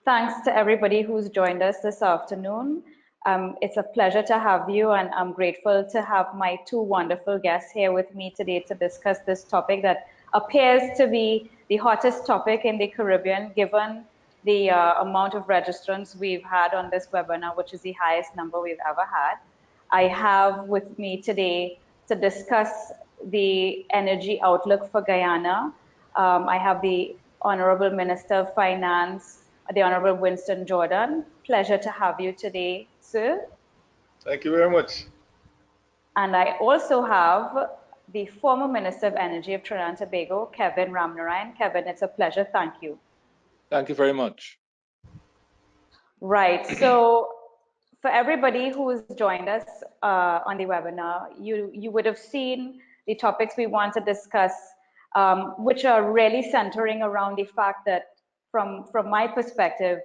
Thanks to everybody who's joined us this afternoon. It's a pleasure to have you, and I'm grateful to have my two wonderful guests here with me today to discuss this topic that appears to be the hottest topic in the Caribbean, given the amount of registrants we've had on this webinar, which is the highest number we've ever had. I have with me today to discuss the energy outlook for Guyana. I have the Honourable Minister of Finance, the Honourable Winston Jordan. Pleasure to have you today, sir. Thank you very much. And I also have the former Minister of Energy of Trinidad and Tobago, Kevin Ramnarine. Kevin, it's a pleasure. Thank you. Thank you very much. Right. So for everybody who's joined us on the webinar, you would have seen the topics we want to discuss, which are really centering around the fact that from my perspective,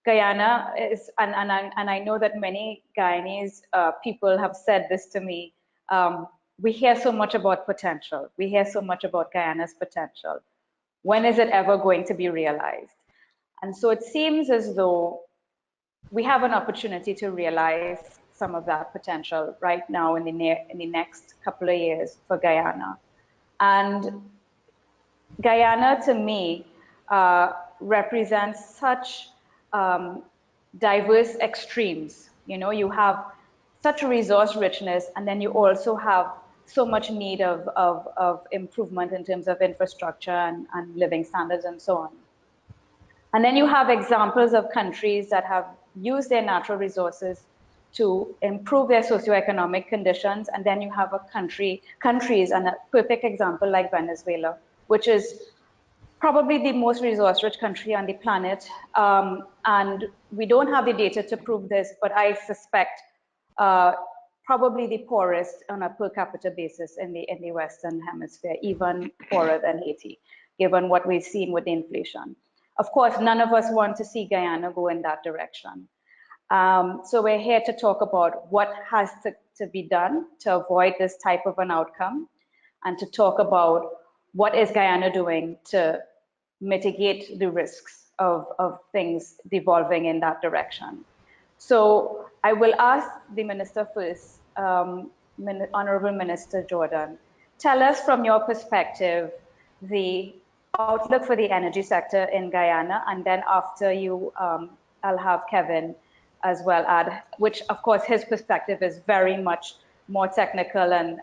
Guyana is, and I know that many Guyanese people have said this to me, we hear so much about potential. We hear so much about Guyana's potential. When is it ever going to be realized? And so it seems as though we have an opportunity to realize some of that potential right now in the next couple of years for Guyana. And Guyana, to me, represents such diverse extremes. You know, you have such resource richness, and then you also have so much need of improvement in terms of infrastructure and living standards and so on. And then you have examples of countries that have used their natural resources to improve their socioeconomic conditions. And then you have countries, and a perfect example like Venezuela, which is probably the most resource-rich country on the planet. And we don't have the data to prove this, but I suspect probably the poorest on a per capita basis in the Western Hemisphere, even poorer than Haiti, given what we've seen with the inflation. Of course, none of us want to see Guyana go in that direction. So we're here to talk about what has to be done to avoid this type of an outcome, and to talk about what is Guyana doing to mitigate the risks of things devolving in that direction. So I will ask the Minister first, Honourable Minister Jordan, tell us from your perspective the outlook for the energy sector in Guyana, and then after you, I'll have Kevin as well add, which of course his perspective is very much more technical and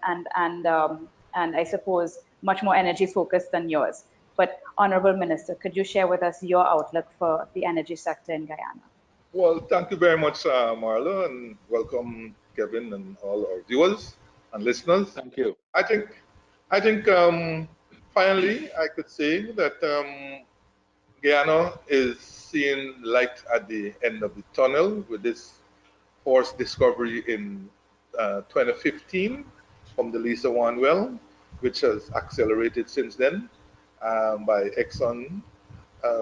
I suppose much more energy focused than yours. But Honourable Minister, could you share with us your outlook for the energy sector in Guyana? Well, thank you very much, Marla, and welcome Kevin and all our viewers and listeners. Thank you. I think finally I could say that Guyana is seeing light at the end of the tunnel with this forced discovery in 2015 from the Lisa 1 well, which has accelerated since then by Exxon.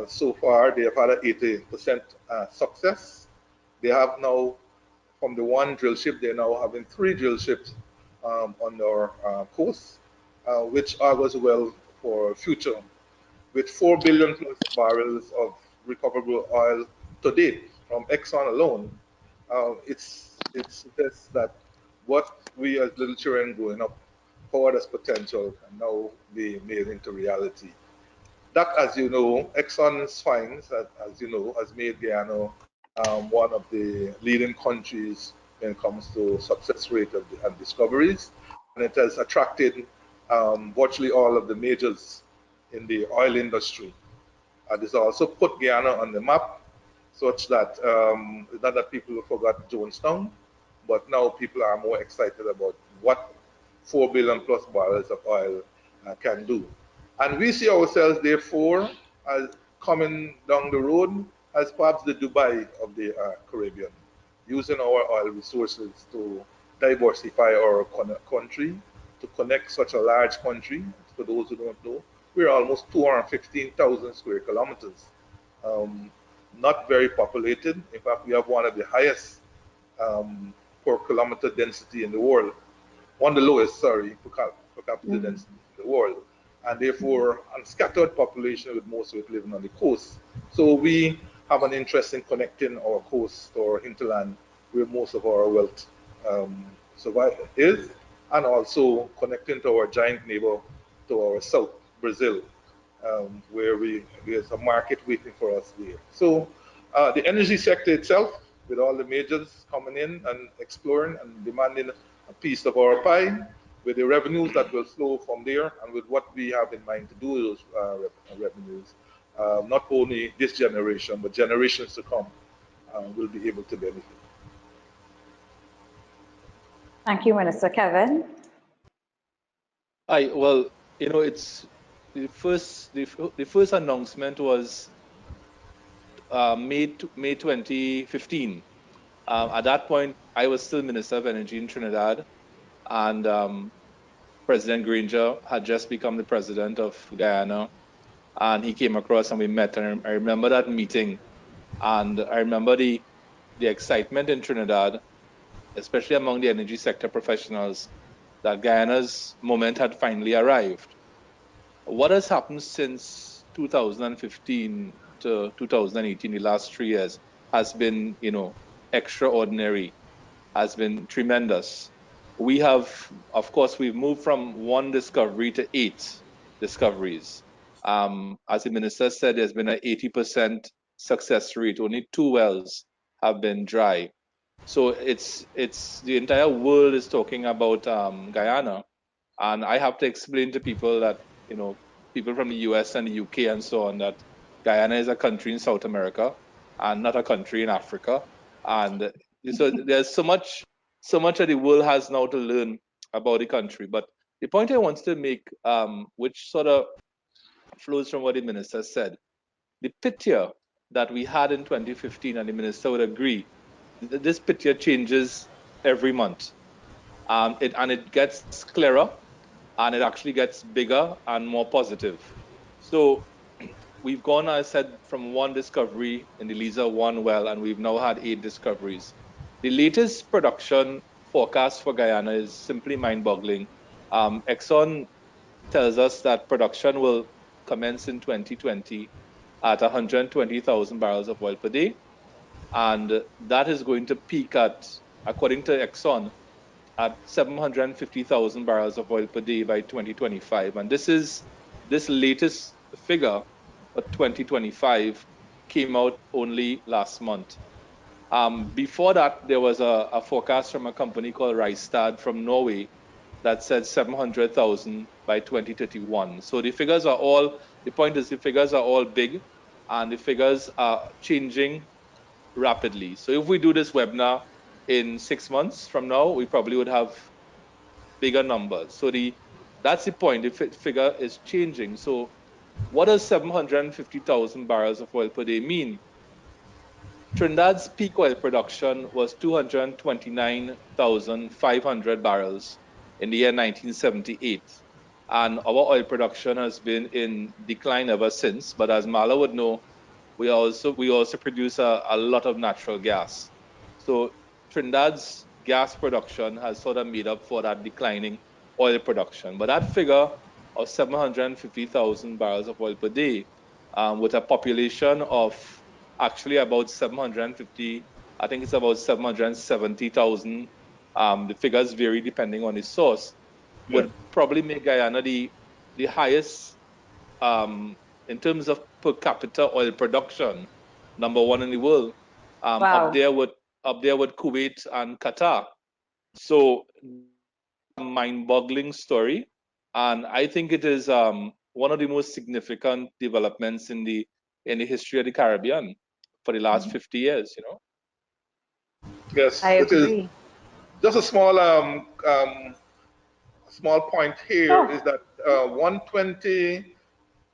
So far, they have had an 80% success. They have now, from the one drill ship, they're now having 3 drill ships on their coast, which augurs well for future. With 4 billion plus barrels of recoverable oil to date from Exxon alone, it's suggests that what we as little children growing up forward as potential can now be made into reality. That, as you know, Exxon's finds, as you know, has made Guyana one of the leading countries when it comes to success rate and discoveries, and it has attracted virtually all of the majors in the oil industry. It has also put Guyana on the map, such that not that people forgot Jonestown, but now people are more excited about what 4 billion plus barrels of oil can do. And we see ourselves, therefore, as coming down the road as perhaps the Dubai of the Caribbean, using our oil resources to diversify our country, to connect such a large country. For those who don't know, we're almost 215,000 square kilometers. Not very populated. In fact, we have one of the highest per kilometer density in the world. One of the lowest, sorry, per capita density in the world. And therefore, unscattered population with most of it living on the coast. So we have an interest in connecting our coast or hinterland where most of our wealth is, and also connecting to our giant neighbor to our south, Brazil, where there's a market waiting for us there. So the energy sector itself, with all the majors coming in and exploring and demanding a piece of our pie, with the revenues that will flow from there, and with what we have in mind to do with those revenues, not only this generation, but generations to come will be able to benefit. Thank you, Minister. Kevin? Well, it's the first announcement was May 2015. At that point, I was still Minister of Energy in Trinidad, and President Granger had just become the president of Guyana, and he came across and we met. And I remember that meeting, and I remember the excitement in Trinidad, especially among the energy sector professionals, that Guyana's moment had finally arrived. What has happened since 2015 to 2018, the last 3 years, has been, extraordinary, has been tremendous. We have, of course, we've moved from 1 discovery to 8 discoveries. As the minister said, there's been an 80% success rate. Only 2 wells have been dry. So it's the entire world is talking about Guyana, and I have to explain to people that people from the US and the UK and so on, that Guyana is a country in South America and not a country in Africa, and so there's so much that the world has now to learn about the country. But the point I wanted to make, which sort of flows from what the minister said, the picture that we had in 2015, and the minister would agree, this picture changes every month. It gets clearer, and it actually gets bigger and more positive. So we've gone, as I said, from 1 discovery in the Liza 1 well, and we've now had 8 discoveries. The latest production forecast for Guyana is simply mind-boggling. Exxon tells us that production will commence in 2020 at 120,000 barrels of oil per day, and that is going to peak at, according to Exxon, at 750,000 barrels of oil per day by 2025. And this latest figure for 2025 came out only last month. Before that, there was a forecast from a company called Rystad from Norway that said 700,000 by 2031. So the point is the figures are all big, and the figures are changing rapidly. So if we do this webinar in 6 months from now, we probably would have bigger numbers. So that's the point. The figure is changing. So what does 750,000 barrels of oil per day mean? Trinidad's peak oil production was 229,500 barrels in the year 1978. And our oil production has been in decline ever since. But as Marla would know, we also produce a lot of natural gas. So Trinidad's gas production has sort of made up for that declining oil production. But that figure of 750,000 barrels of oil per day, with a population of actually about 750, I think it's about 770,000. The figures vary depending on the source. Would probably make Guyana the highest, in terms of per capita oil production, #1 in the world, Wow. up there with Kuwait and Qatar. So a mind-boggling story, and I think it is one of the most significant developments in the history of the Caribbean for the last 50 years. Yes, I it is. agree. Just a small point here is that 120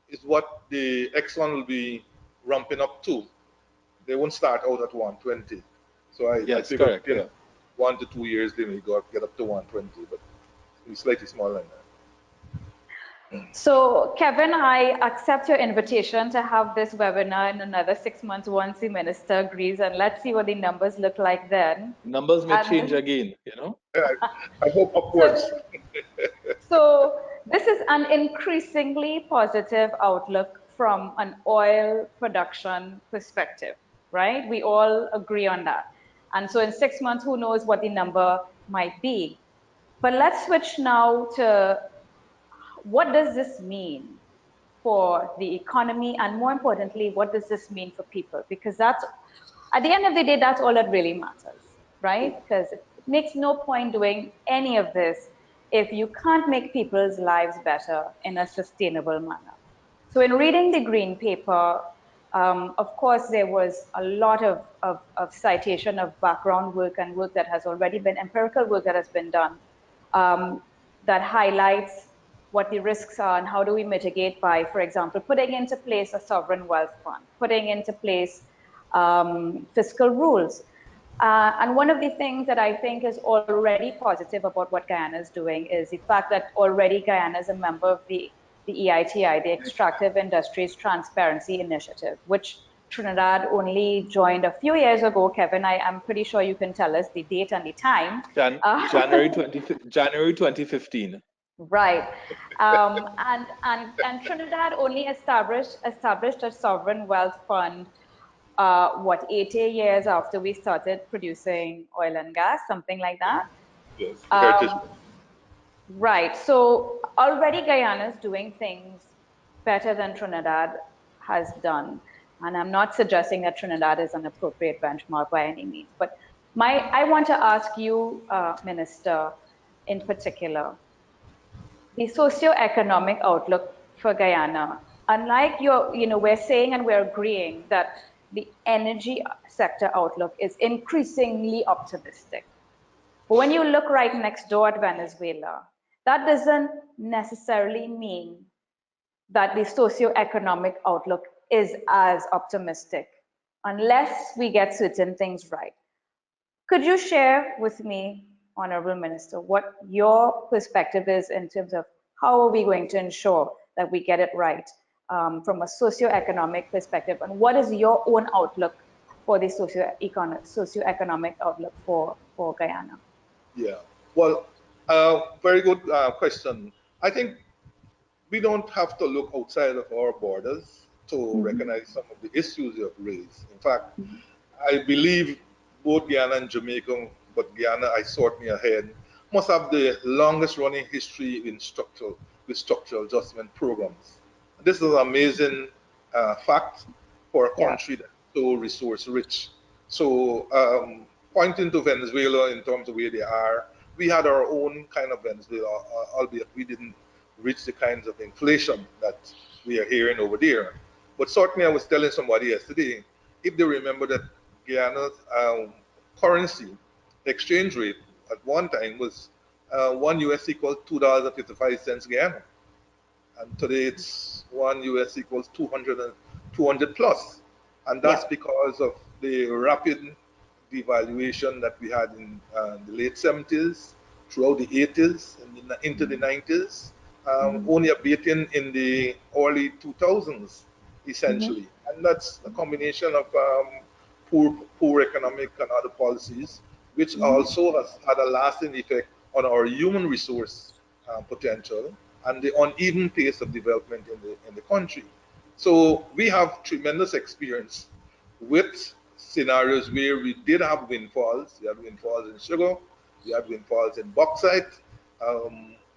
is what the Exxon will be ramping up to. They won't start out at 120. So I figure Correct, within 1 to 2 years they may get up to 120, but it's slightly smaller than that. So, Kevin, I accept your invitation to have this webinar in another 6 months once the minister agrees, and let's see what the numbers look like then. Numbers may change again, I hope upwards. So this is an increasingly positive outlook from an oil production perspective. right? We all agree on that. And so in 6 months, who knows what the number might be. But let's switch now to what does this mean for the economy, and more importantly, what does this mean for people? Because that's, at the end of the day, that's all that really matters, right? Because it makes no point doing any of this if you can't make people's lives better in a sustainable manner. So in reading the Green Paper, of course, there was a lot of citation of background work and work that has already been, empirical work that has been done, that highlights what the risks are and how do we mitigate by, for example, putting into place a sovereign wealth fund, putting into place fiscal rules. And one of the things that I think is already positive about what Guyana is doing is the fact that already Guyana is a member of the EITI, the Extractive Industries Transparency Initiative, which Trinidad only joined a few years ago. Kevin, I'm pretty sure you can tell us the date and the time. January 2015. Right. And Trinidad only established a sovereign wealth fund, 80 years after we started producing oil and gas, something like that. Yes, heritage. Right. So already Guyana is doing things better than Trinidad has done. And I'm not suggesting that Trinidad is an appropriate benchmark by any means. But I want to ask you, Minister, in particular, the socio-economic outlook for Guyana. Unlike we're saying and we're agreeing that the energy sector outlook is increasingly optimistic. But when you look right next door at Venezuela, that doesn't necessarily mean that the socio-economic outlook is as optimistic unless we get certain things right. Could you share with me, Honourable Minister, what your perspective is in terms of how are we going to ensure that we get it right from a socio-economic perspective, and what is your own outlook for the socio-economic outlook for Guyana? Yeah, well, very good question. I think we don't have to look outside of our borders to recognize some of the issues you have raised. In fact, I believe both Guyana and Jamaica, but Guyana, I sort me ahead, must have the longest running history with structural adjustment programs. This is an amazing fact for a country that's so resource rich. So pointing to Venezuela in terms of where they are, we had our own kind of Venezuela, albeit we didn't reach the kinds of inflation that we are hearing over there. But certainly I was telling somebody yesterday, if they remember that Guyana's currency exchange rate at one time was $1 equals $2.55 Guyana. And today it's $1 equals 200 plus. And that's because of the rapid devaluation that we had in the late 70s, throughout the 80s, and into the 90s, only abating in the early 2000s, essentially. And that's a combination of poor economic and other policies, which also has had a lasting effect on our human resource potential and the uneven pace of development in the country. So we have tremendous experience with scenarios where we did have windfalls. We had windfalls in sugar, we had windfalls in bauxite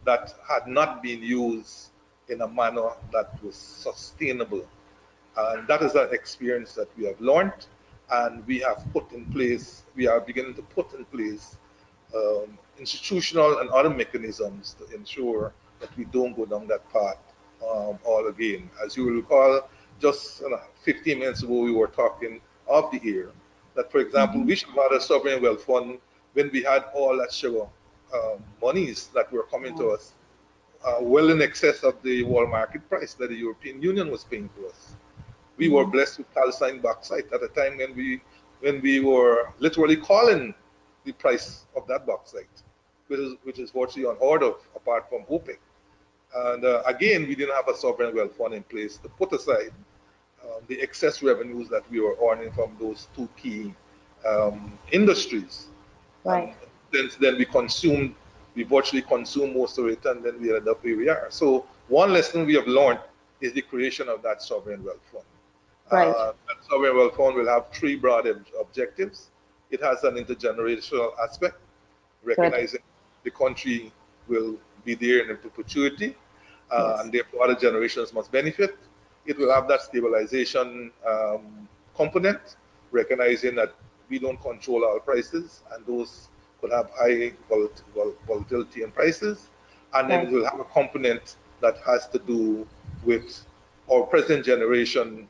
that had not been used in a manner that was sustainable. And that is an experience that we have learned, and we have put in place, we are beginning to put in place institutional and other mechanisms to ensure that we don't go down that path all again. As you will recall, just 15 minutes ago, we were talking off the air that, for example, we should have had a sovereign wealth fund when we had all that sugar monies that were coming to us well in excess of the world market price that the European Union was paying for us. We were blessed with calcined bauxite at a time when we were literally calling the price of that bauxite, which is virtually unheard of apart from OPEC. And again, we didn't have a sovereign wealth fund in place to put aside the excess revenues that we were earning from those two key industries. Right. And then we virtually consumed most of it, and then we ended up where we are. So one lesson we have learned is the creation of that sovereign wealth fund. Right. That sovereign wealth fund will have three broad objectives. It has an intergenerational aspect, recognizing the country will be there in perpetuity, and therefore other generations must benefit. It will have that stabilization component, recognizing that we don't control our prices, and those could have high volatility in prices. And then it will have a component that has to do with our present generation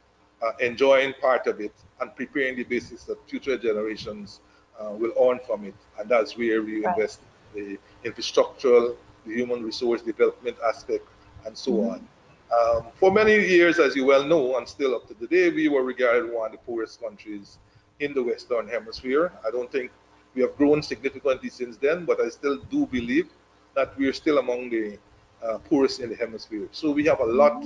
enjoying part of it and preparing the basis that future generations will earn from it. And that's where we invest the infrastructural, the human resource development aspect, and so on. For many years, as you well know, and still up to today, we were regarded one of the poorest countries in the Western Hemisphere. I don't think we have grown significantly since then, but I still do believe that we are still among the poorest in the hemisphere. So we have a lot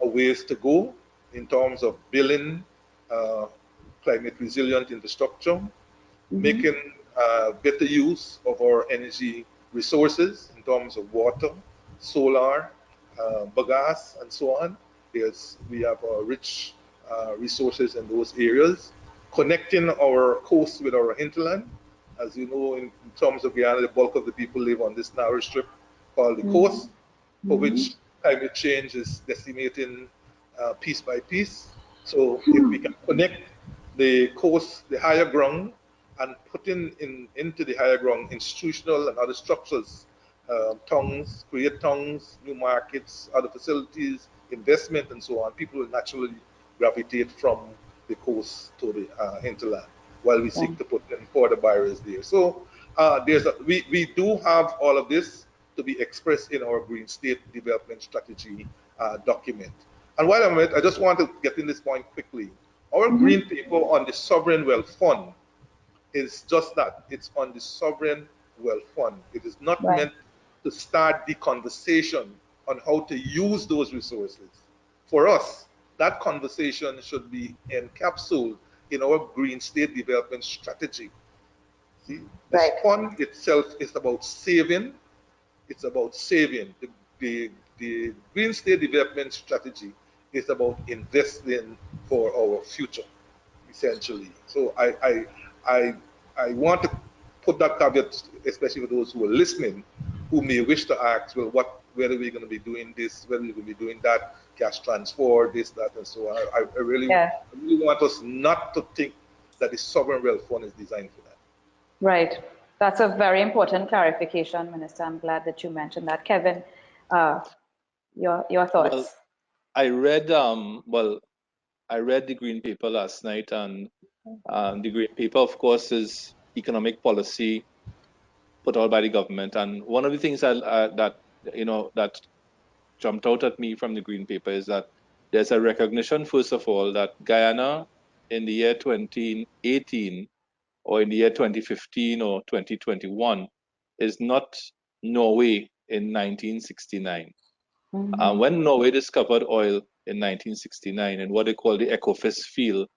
of ways to go in terms of building climate resilient infrastructure, making better use of our energy resources in terms of water, solar, bagasse, and so on. We have rich resources in those areas, connecting our coast with our hinterland. As you know, in terms of Guyana, the bulk of the people live on this narrow strip called the coast, for which climate change is decimating piece by piece. So if we can connect the coast, the higher ground, and put into the higher ground institutional and other structures, create tongues, new markets, other facilities, investment, and so on, people will naturally gravitate from the coast to the hinterland, while we seek to put in further barriers there. So we do have all of this to be expressed in our Green State Development Strategy document. And while I'm at it, I just want to get in this point quickly. Our green paper on the Sovereign Wealth Fund is just that. It's on the Sovereign Wealth Fund. It is not meant to start the conversation on how to use those resources. For us, that conversation should be encapsulated in our Green State Development Strategy. See, this fund itself is about saving. It's about saving. The Green State Development Strategy is about investing for our future, essentially. So I want to put that caveat, especially for those who are listening, who may wish to ask, well, whether we're going to be doing this, whether we're going to be doing that, cash transfer, this, that, and so on. I really want us not to think that the Sovereign Wealth Fund is designed for that. Right. That's a very important clarification, Minister. I'm glad that you mentioned that. Kevin, your thoughts? Well, I read the Green Paper last night, and the Green Paper, of course, is economic policy put out by the government. And one of the things that jumped out at me from the Green Paper is that there's a recognition, first of all, that Guyana in the year 2018 or in the year 2015 or 2021 is not Norway in 1969. When Norway discovered oil in 1969 in what they call the Economist field,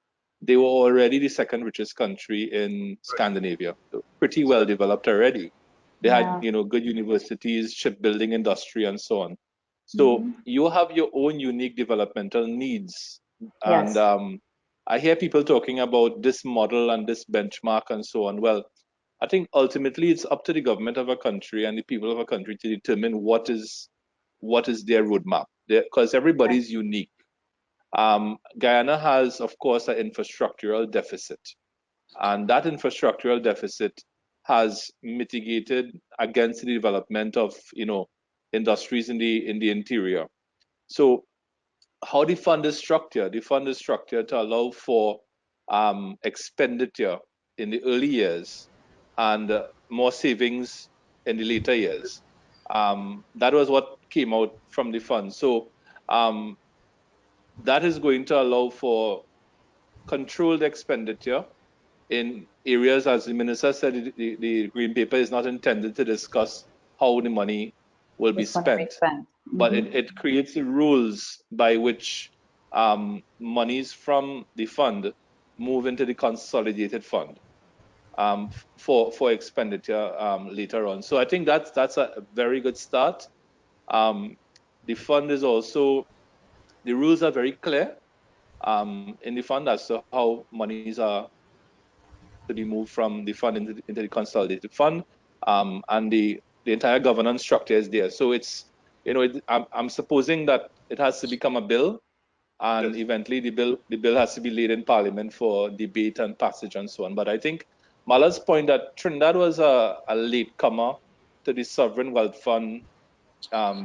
they were already the second richest country in Scandinavia, pretty well developed already. They had, good universities, shipbuilding industry, and so on. So you have your own unique developmental needs. And I hear people talking about this model and this benchmark and so on. Well, I think ultimately it's up to the government of a country and the people of a country to determine what is their roadmap, because everybody's unique. Guyana has, of course, an infrastructural deficit, and that infrastructural deficit has mitigated against the development of industries in the interior. So how the fund is structured? The fund is structured to allow for expenditure in the early years and more savings in the later years. That was what came out from the fund. So that is going to allow for controlled expenditure in areas, as the minister said, the Green Paper is not intended to discuss how the money will be spent. But it creates the rules by which monies from the fund move into the consolidated fund for expenditure later on. So I think that's a very good start. The fund is also, the rules are very clear. in the fund as to how monies are to be moved from the fund into the consolidated fund, and the entire governance structure is there. So it's, I'm supposing that it has to become a bill, and Yes. eventually the bill has to be laid in Parliament for debate and passage and so on. But I think Marla's point that Trinidad was a latecomer to the sovereign wealth fund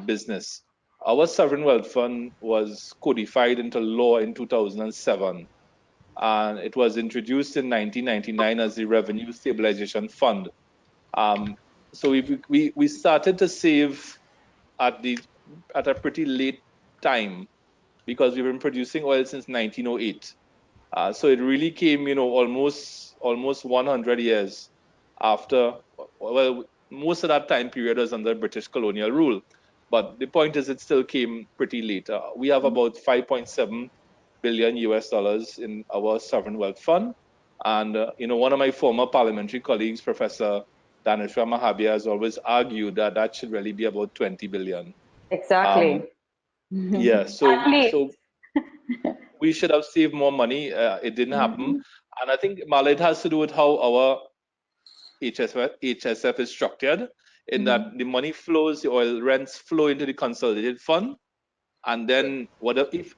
business. Our sovereign wealth fund was codified into law in 2007, and it was introduced in 1999 as the Revenue Stabilization Fund. So we started to save at a pretty late time, because we've been producing oil since 1908. So it really came, almost 100 years after. Well, most of that time period was under British colonial rule, but the point is, it still came pretty late. We have about 5.7 billion US dollars in our sovereign wealth fund, and one of my former parliamentary colleagues, Professor Danishwa Mahabir, has always argued that that should really be about 20 billion. Exactly. Yeah, At least. so we should have saved more money. It didn't happen. And I think, Marla, it has to do with how our HSF is structured, in that the money flows, the oil rents flow into the consolidated fund, and then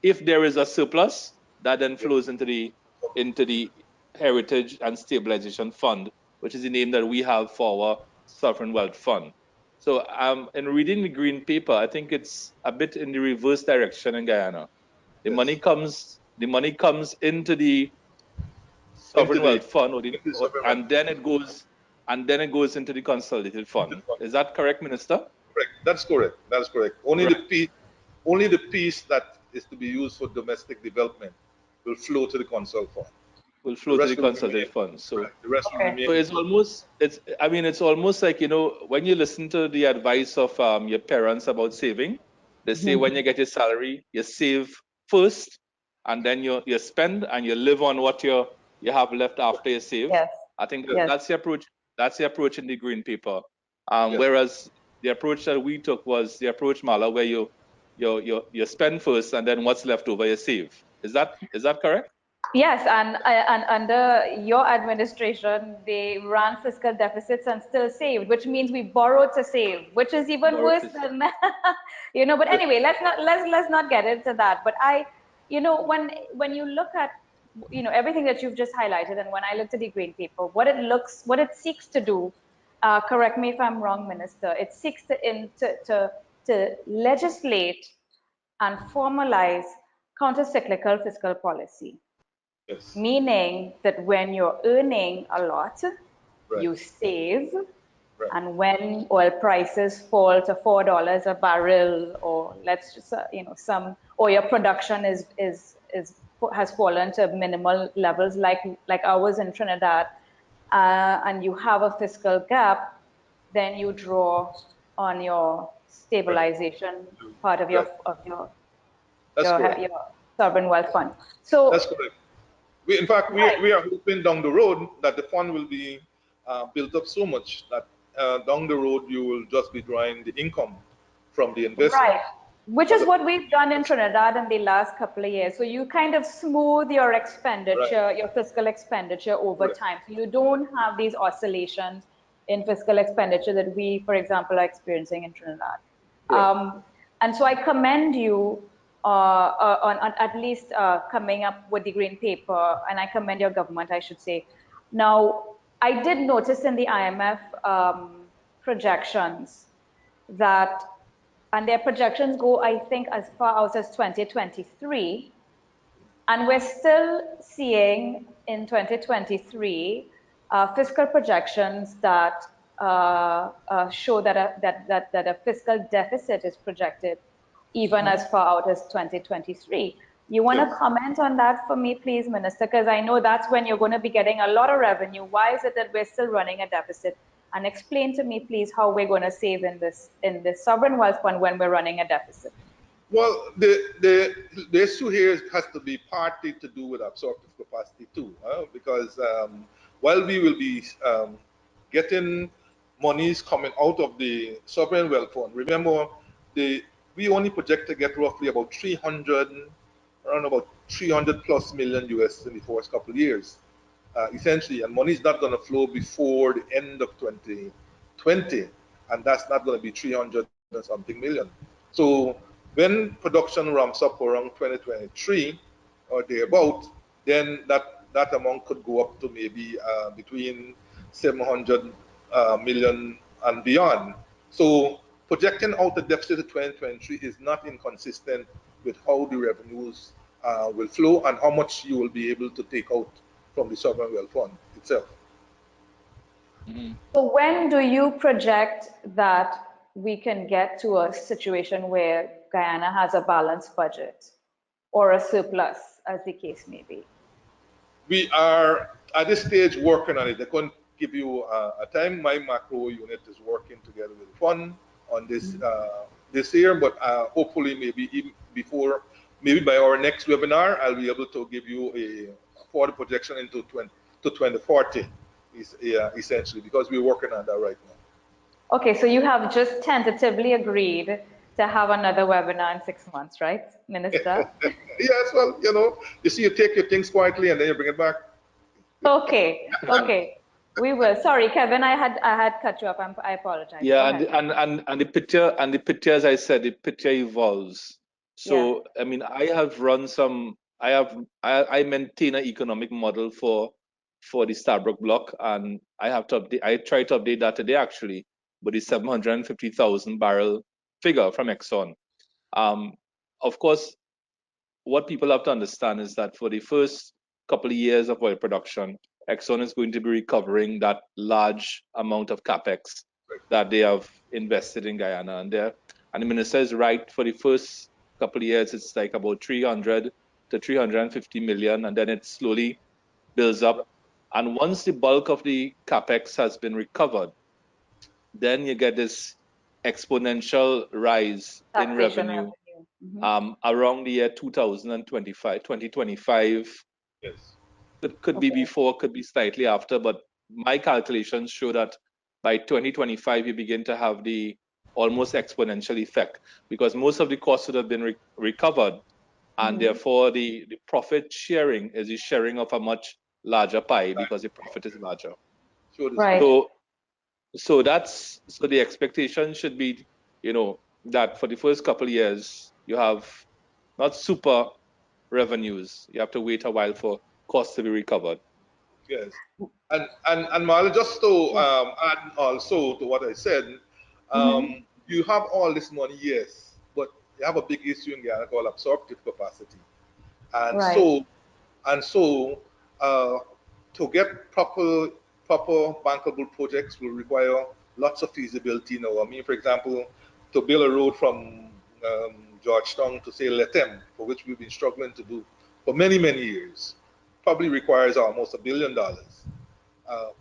if there is a surplus, that then flows into the Heritage and Stabilization Fund, which is the name that we have for our sovereign wealth fund. So in reading the green paper, I think it's a bit in the reverse direction in Guyana. The Yes. money comes into the Into sovereign the, wealth fund, into the sovereign wealth and then it goes into the consolidated fund. fund. Is that correct, Minister? Correct. That's correct. That's correct. Right. Only the piece that is to be used for domestic development will flow to the console fund. Will The flow to the rest will remain. consolidated fund. So Right. The rest will Okay. remain. So it's almost like, when you listen to the advice of your parents about saving, they say when you get your salary, you save first, and then you spend and you live on what you have left after you save. Yes. I think Yes. that's the approach. That's the approach in the green paper. Yes. Whereas the approach that we took was the approach, Marla, where you spend first, and then what's left over you save. Is that correct? Yes, and under your administration, they ran fiscal deficits and still saved, which means we borrowed to save, which is even Borrow worse to than, But Yes. anyway, let's not get into that. But when you look at everything that you've just highlighted, and when I looked at the green paper, what it seeks to do, correct me if I'm wrong, Minister, it seeks to legislate and formalize counter-cyclical fiscal policy. Yes. Meaning that when you're earning a lot, Right. you save, Right. and when oil prices fall to $4 a barrel, or let's just or your production has fallen to minimal levels like ours in Trinidad, and you have a fiscal gap, then you draw on your Right. stabilization part of Right. That's correct. your sovereign wealth fund. So, That's correct. In fact, right. we are hoping down the road that the fund will be built up so much that down the road you will just be drawing the income from the investment. Right. Which is what we've done in Trinidad in the last couple of years. So you kind of smooth your Right. expenditure, your fiscal expenditure over Correct. time. So you don't have these oscillations in fiscal expenditure that we, for example, are experiencing in Trinidad. Correct. And so I commend you on at least coming up with the green paper, and I commend your government, I should say. Now, I did notice in the IMF projections that, and their projections go, I think, as far out as 2023. And we're still seeing in 2023 fiscal projections that show that a fiscal deficit is projected even as far out as 2023. You want Yes. to comment on that for me, please, Minister? Because I know that's when you're going to be getting a lot of revenue. Why is it that we're still running a deficit? And explain to me, please, how we're going to save in this sovereign wealth fund when we're running a deficit. Well, the issue here has to be partly to do with absorptive capacity too, because while we will be getting monies coming out of the sovereign wealth fund, remember we only project to get roughly about 300, around about 300 plus million US in the first couple of years, essentially, and money is not going to flow before the end of 2020, and that's not going to be 300 and something million. So when production ramps up around 2023 or thereabout, then that amount could go up to maybe between 700 million and beyond. So projecting out the deficit of 2023 is not inconsistent with how the revenues will flow and how much you will be able to take out from the sovereign wealth fund itself. So when do you project that we can get to a situation where Guyana has a balanced budget or a surplus, as the case may be? We are at this stage working on it. I couldn't give you a time. My macro unit is working together with the fund on this this year, but hopefully maybe even before, maybe by our next webinar, I'll be able to give you a forward projection into 2040, essentially, because we're working on that right now. Okay, so you have just tentatively agreed to have another webinar in 6 months, right, Minister? Yes, well, you see, you take your things quietly and then you bring it back. Okay, okay. We will. Sorry, Kevin, I had cut you off. I apologize. Yeah, and the picture, as I said, the picture evolves. So yeah. I mean, I have run some. I maintain an economic model for the Stabroek block, and I have to update. I tried to update that today actually, but the 750,000 barrel figure from Exxon. Of course, what people have to understand is that for the first couple of years of oil production, Exxon is going to be recovering that large amount of capex that they have invested in Guyana. And the minister is right, for the first couple of years, it's like about 300 to 350 million, and then it slowly builds up. And once the bulk of the capex has been recovered, then you get this exponential rise in revenue. Around the year 2025. Yes. It could be before, could be slightly after, but my calculations show that by 2025, you begin to have the almost exponential effect, because most of the costs would have been recovered, and therefore the profit sharing is the sharing of a much larger pie, because the profit is larger. Right. So the expectation should be, that for the first couple of years, you have not super revenues. You have to wait a while for costs to be recovered. Yes. And Marla, just to add also to what I said, you have all this money, yes, but you have a big issue in Guyana called absorptive capacity. And so to get proper bankable projects will require lots of feasibility now. I mean, for example, to build a road from Georgetown to say Letem, for which we've been struggling to do for many, many years, probably requires almost $1 billion.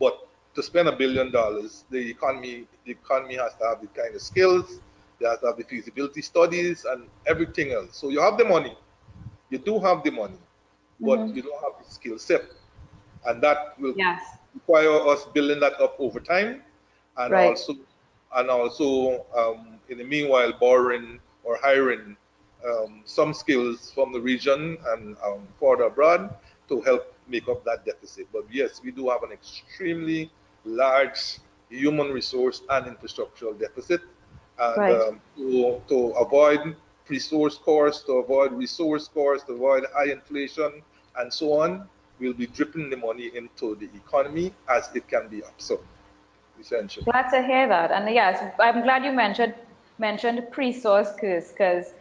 But to spend $1 billion, the economy has to have the kind of skills, they have to have the feasibility studies and everything else. So you have the money, you do have the money, but you don't have the skill set, and that will require us building that up over time, and also in the meanwhile borrowing or hiring some skills from the region and further abroad to help make up that deficit. But yes, we do have an extremely large human resource and infrastructural deficit, and to avoid resource costs, to avoid resource costs, to avoid high inflation, and so on, we'll be dripping the money into the economy as it can be absorbed, essentially. Glad to hear that. And yes, I'm glad you mentioned pre-source curse, because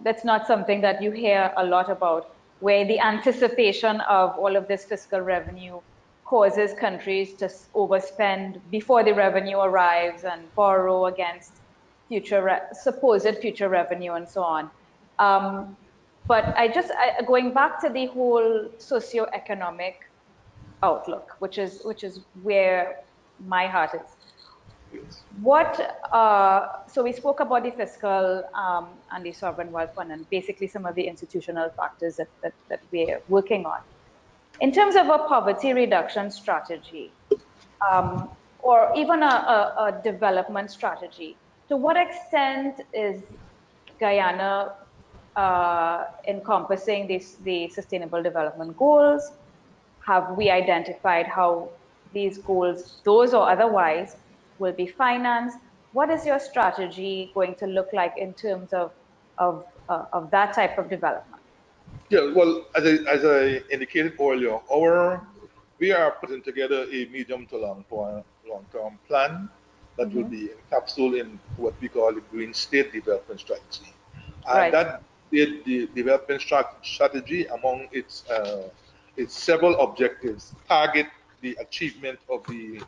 that's not something that you hear a lot about, where the anticipation of all of this fiscal revenue causes countries to overspend before the revenue arrives and borrow against supposed future revenue and so on. But going back to the whole socioeconomic outlook, which is where my heart is. Yes. So we spoke about the fiscal and the sovereign wealth fund, and basically some of the institutional factors that we're working on. In terms of a poverty reduction strategy, or even a development strategy, to what extent is Guyana encompassing the Sustainable Development Goals? Have we identified how these goals, those or otherwise, will be financed? What is your strategy going to look like in terms of that type of development? Yeah, well, as I indicated earlier, we are putting together a medium to long-term plan that will be encapsulated in what we call the Green State Development Strategy. And Right. that the development strategy, among its several objectives, target the achievement of the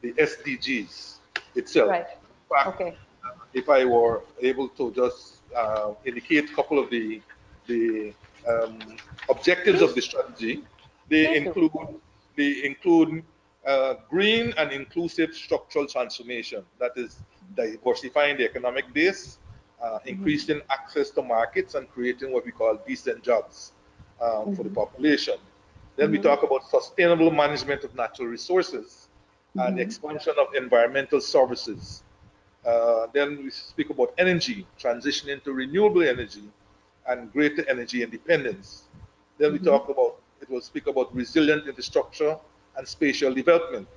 SDGs itself. Right. In fact, Okay. if I were able to just indicate a couple of the objectives of Please, the strategy, they please do. include they include green and inclusive structural transformation. That is diversifying the economic base, increasing access to markets, and creating what we call decent jobs for the population. Then we talk about sustainable management of natural resources and expansion of environmental services. Then we speak about energy, transitioning to renewable energy and greater energy independence. Then it will speak about resilient infrastructure and spatial development,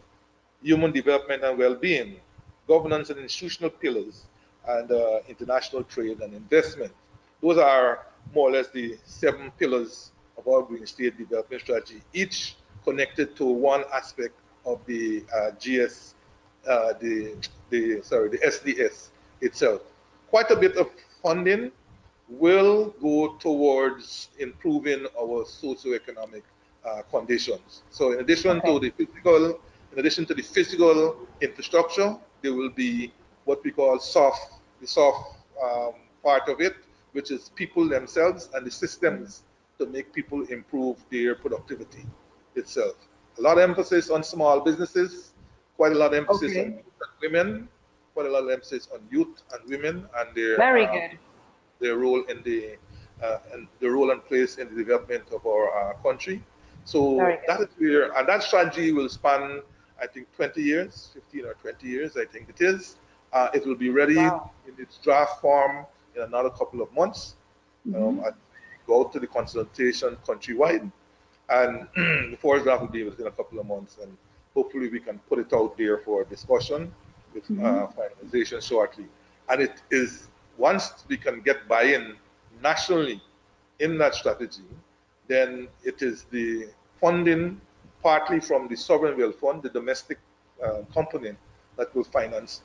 human development and well-being, governance and institutional pillars, and international trade and investment. Those are more or less the 7 pillars of our Green State Development Strategy, each connected to one aspect of the GS, the SDS itself. Quite a bit of funding will go towards improving our socioeconomic conditions. So in addition to the physical infrastructure, there will be what we call the soft part of it, which is people themselves and the systems to make people improve their productivity itself. A lot of emphasis on small businesses, quite a lot of emphasis on youth and women, quite a lot of emphasis on youth and women and Very good. their role in the role and place in the development of our country. Very So good. that is where, and that strategy will span, I think, 20 years, 15 or 20 years, I think it is. It will be ready Wow. in its draft form in another couple of months. As we go out to the consultation countrywide, and the first draft will be within a couple of months, and hopefully we can put it out there for discussion with finalization shortly. And it is, once we can get buy-in nationally in that strategy, then it is the funding partly from the sovereign wealth fund, the domestic component, that will finance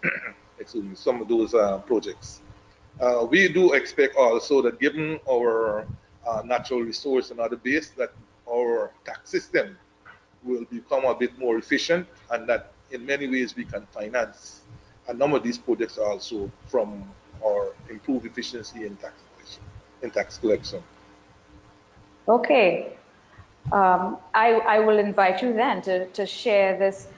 excuse me, some of those projects. We do expect also that given our natural resource and other base, that our tax system will become a bit more efficient, and that in many ways we can finance a number of these projects also from our improved efficiency in tax collection. Okay. I will invite you then to share this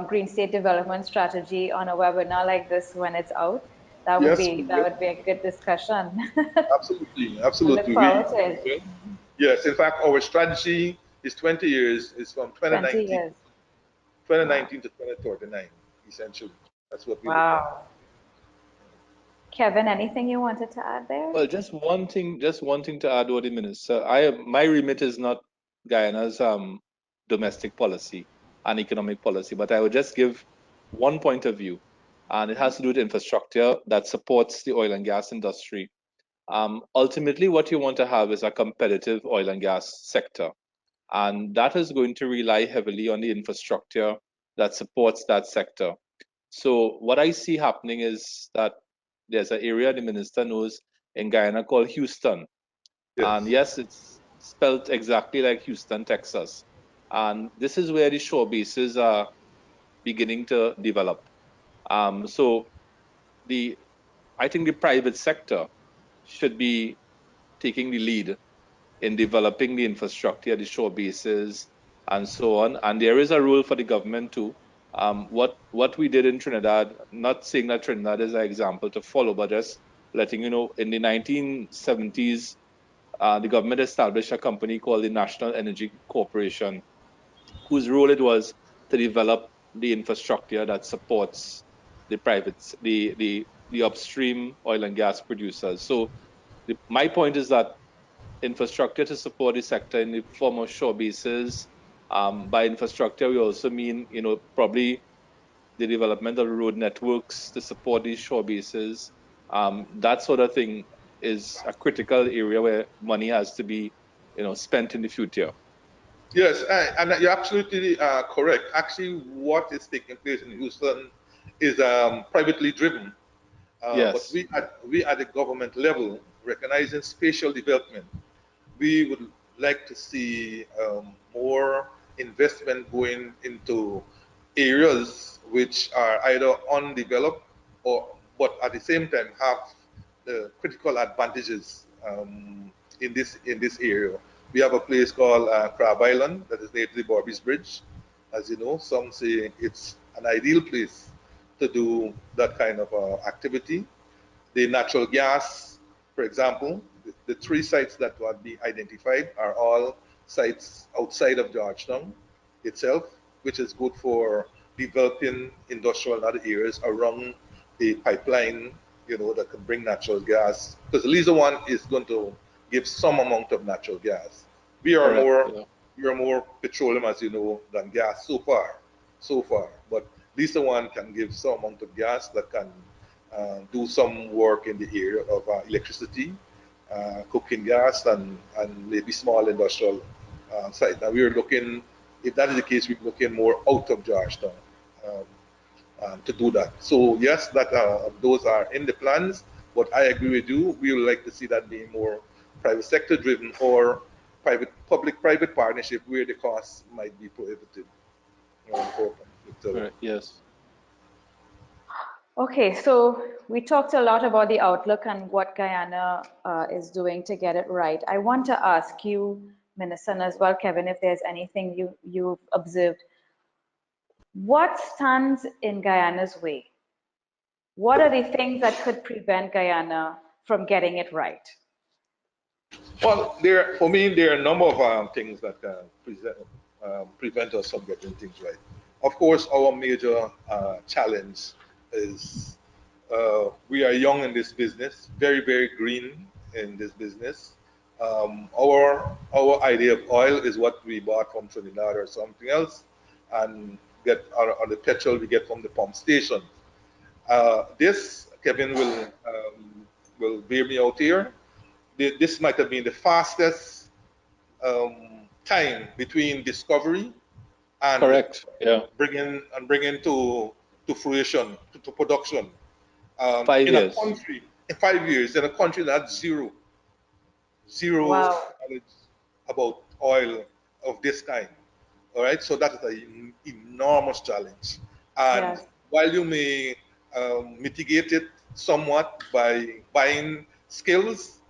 Green State Development Strategy on a webinar like this when it's out. That would Yes, be we will. a good discussion. Absolutely, I look absolutely. forward to it. Okay. Yes, in fact, our strategy is 20 years. It's from 20 2019, years. Wow. 2019 to 2039, essentially. That's what we look at. Wow. Kevin, anything you wanted to add there? Well, just one thing to add, what the minister. My remit is not Guyana's domestic policy and economic policy, but I would just give one point of view, and it has to do with infrastructure that supports the oil and gas industry. Ultimately, what you want to have is a competitive oil and gas sector, and that is going to rely heavily on the infrastructure that supports that sector. So what I see happening is that there's an area the minister knows in Guyana called Houston. And Yes. yes, it's spelled exactly like Houston, Texas. And this is where the shore bases are beginning to develop. So I think the private sector should be taking the lead in developing the infrastructure, the shore bases, and so on. And there is a role for the government too. What we did in Trinidad, not saying that Trinidad is an example to follow, but just letting you know, in the 1970s, the government established a company called the National Energy Corporation, whose role it was to develop the infrastructure that supports the upstream oil and gas producers. So My point is that infrastructure to support the sector in the form of shore bases. By infrastructure, we also mean, probably the development of road networks to support these shore bases. That sort of thing is a critical area where money has to be, spent in the future. Yes, and you're absolutely correct. Actually, what is taking place in Houston is privately driven. But Yes. we at the government level, recognizing spatial development, we would like to see more investment going into areas which are either undeveloped or, but at the same time have the critical advantages in this area. We have a place called Crab Island that is near to the Barbies Bridge. As you know, some say it's an ideal place to do that kind of activity. The natural gas, for example, the three sites that would be identified are all sites outside of Georgetown itself, which is good for developing industrial and other areas around the pipeline, that could bring natural gas. Because the Liza one is going to give some amount of natural gas. We are Correct. more Yeah. we are more petroleum, as you know, than gas so far. So far. But Liza one can give some amount of gas that can do some work in the area of electricity, cooking gas, and maybe small industrial site. Now we're looking, if that is the case, we're looking more out of Georgetown to do that. So yes, that those are in the plans. But I agree with you. We would like to see that being more private sector driven or public-private partnership where the costs might be prohibitive. Correct. Yes. Okay, so we talked a lot about the outlook and what Guyana is doing to get it right. I want to ask you, Minister, and as well, Kevin, if there's anything you've observed. What stands in Guyana's way? What are the things that could prevent Guyana from getting it right? Well, for me, there are a number of things that prevent us from getting things right. Of course, our major challenge is we are young in this business, very, very green in this business. Our idea of oil is what we bought from Trinidad or something else, and get on the petrol we get from the pump station. This, Kevin will bear me out here. This might have been the fastest time between discovery and Correct. Yeah. bringing to fruition, to production. 5 In a years. country, in 5 years, in a country that's zero Wow. knowledge about oil of this kind. All right, so that is an enormous challenge. And Yes. while you may mitigate it somewhat by buying skills,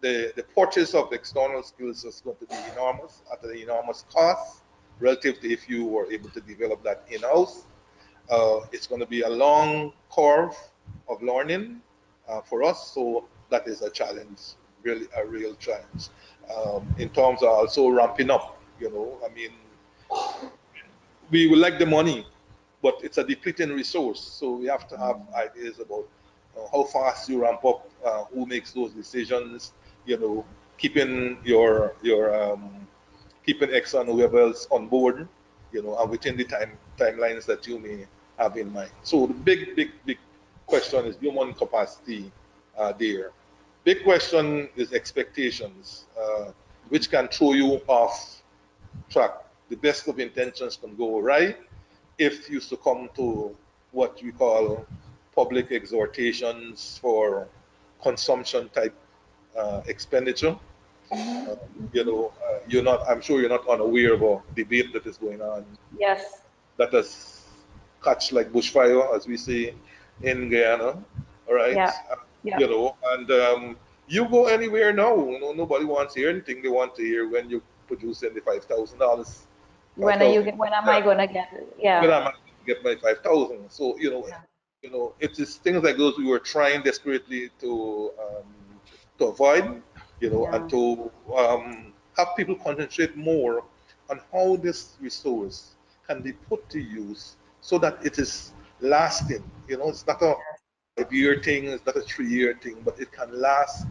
the purchase of external skills is going to be enormous at an enormous cost relative to if you were able to develop that in-house. It's going to be a long curve of learning for us, so that is a challenge, really a real challenge. In terms of also ramping up, I mean, we would like the money, but it's a depleting resource. So we have to have ideas about how fast you ramp up, who makes those decisions, keeping keeping Exxon or whoever else on board, and within the timelines that you may have in mind. So the big question is human capacity there. Big question is expectations, which can throw you off track. The best of intentions can go right if you succumb to what we call public exhortations for consumption type expenditure. Uh, you're not. I'm sure you're not unaware of a debate that is going on Yes. that has catch like bushfire, as we say in Guyana. All right, Yeah. Yeah. and you go anywhere now. Nobody wants to hear anything. They want to hear when you produce $5,000, five When are you? thousand. When am I gonna get it? When Yeah. am I going to get my 5,000? So Yeah. it is things like those we were trying desperately to avoid, and Yeah. to have people concentrate more on how this resource can be put to use so that it is lasting. It's not a 5-year thing, it's not a 3-year thing, but it can last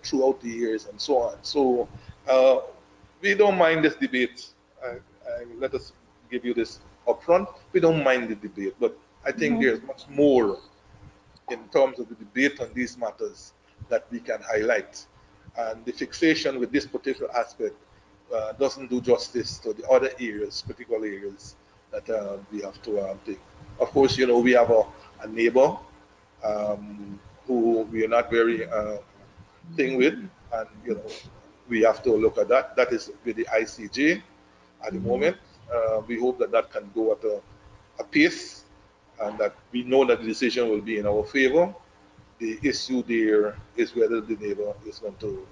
throughout the years and so on. So we don't mind this debate. Let us give you this upfront. We don't mind the debate, but I think there's much more in terms of the debate on these matters that we can highlight. And the fixation with this particular aspect doesn't do justice to the other areas, particular areas that we have to take. Of course, we have a neighbor who we are not very thing with, and we have to look at that. That is with the ICJ at the moment. We hope that that can go at a pace, and that we know that the decision will be in our favor. The issue there is whether the neighbor is going to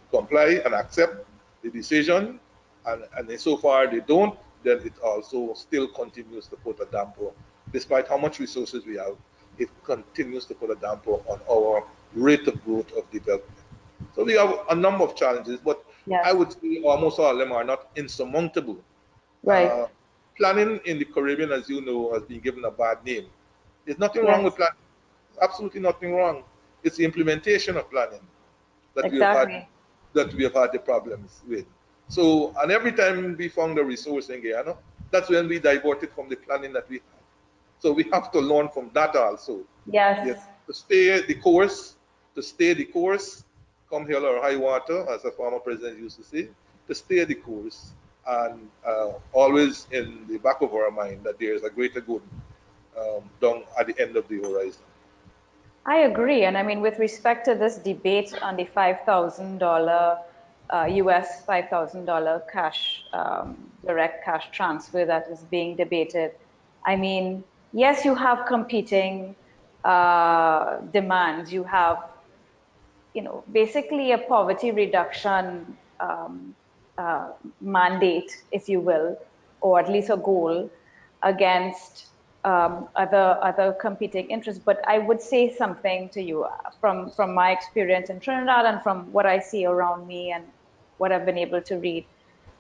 comply and accept the decision, and so far they don't, then it also still continues to put a damper, despite how much resources we have, it continues to put a damper on our rate of growth of development. So we have a number of challenges, but I would say almost all of them are not insurmountable. Right. Planning in the Caribbean, as you know, has been given a bad name. There's nothing wrong with planning. Absolutely nothing wrong. It's the implementation of planning that we have had the problems with. So, and every time we found a resource in Guyana, that's when we diverted from the planning that we had. So we have to learn from that also. Yes. To stay the course, come hell or high water, as a former president used to say, to stay the course, and always in the back of our mind that there is a greater good down at the end of the horizon. I agree. And I mean, with respect to this debate on the $5,000 US $5,000 cash, direct cash transfer that is being debated, I mean, yes, you have competing demands. You have, basically a poverty reduction mandate, if you will, or at least a goal against other competing interests. But I would say something to you from my experience in Trinidad and from what I see around me and what I've been able to read.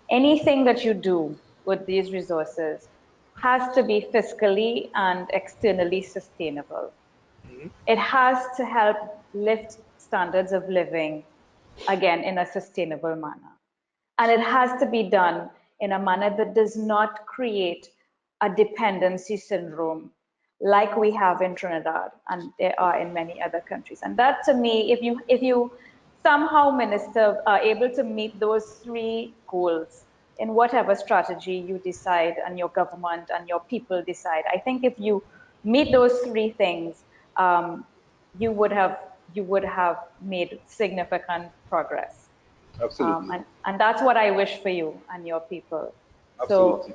Anything that you do with these resources has to be fiscally and externally sustainable. It has to help lift standards of living, again, in a sustainable manner. And it has to be done in a manner that does not create a dependency syndrome like we have in Trinidad and there are in many other countries. And that, to me, if you somehow, Minister, are able to meet those three goals in whatever strategy you decide and your government and your people decide, I think if you meet those three things, you would have made significant progress. Absolutely. And that's what I wish for you and your people. Absolutely.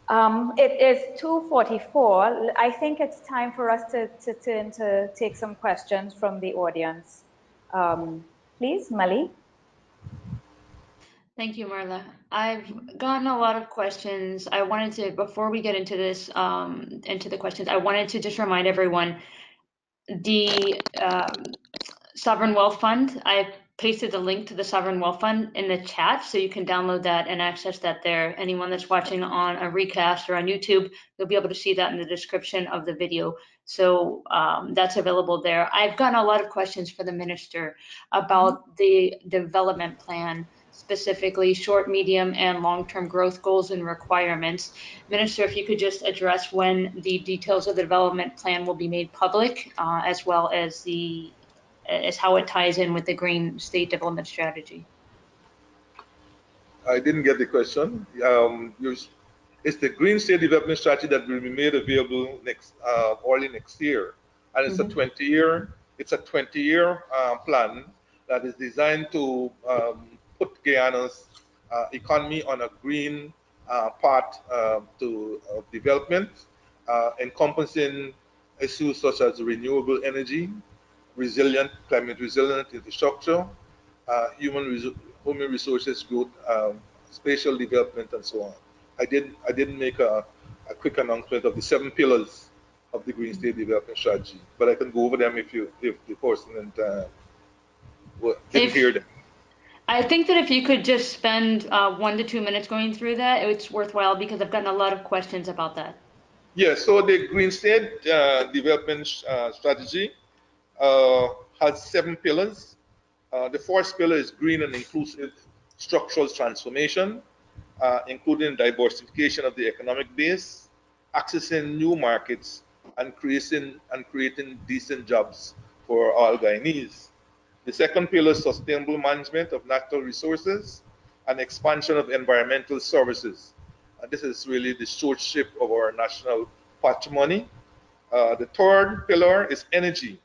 So it is 2:44. I think it's time for us to turn to take some questions from the audience. Please, Mali. Thank you, Marla. I've gotten a lot of questions. I wanted to, before we get into this, into the questions, I wanted to just remind everyone the Sovereign Wealth Fund. I pasted the link to the Sovereign Wealth Fund in the chat, so you can download that and access that there. Anyone that's watching on a recast or on YouTube, you'll be able to see that in the description of the video. So that's available there. I've gotten a lot of questions for the minister about the development plan, specifically short, medium, and long-term growth goals and requirements. Minister, if you could just address when the details of the development plan will be made public, as well as how it ties in with the Green State Development Strategy. I didn't get the question. It's the Green State Development Strategy that will be made available early next year, and it's a 20-year plan that is designed to put Guyana's economy on a green path to development, encompassing issues such as renewable energy, climate resilient infrastructure, human resources growth, spatial development, and so on. I didn't make a quick announcement of the 7 pillars of the Green State Development Strategy, but I can go over them if the person didn't hear them. I think that if you could just spend 1 to 2 minutes going through that, it's worthwhile, because I've gotten a lot of questions about that. Yeah, so the Green State Development Strategy has 7 pillars. The first pillar is green and inclusive structural transformation, including diversification of the economic base, accessing new markets, and creating decent jobs for all Guyanese. The second pillar is sustainable management of natural resources and expansion of environmental services. And this is really the stewardship of our national patrimony. The third pillar is energy,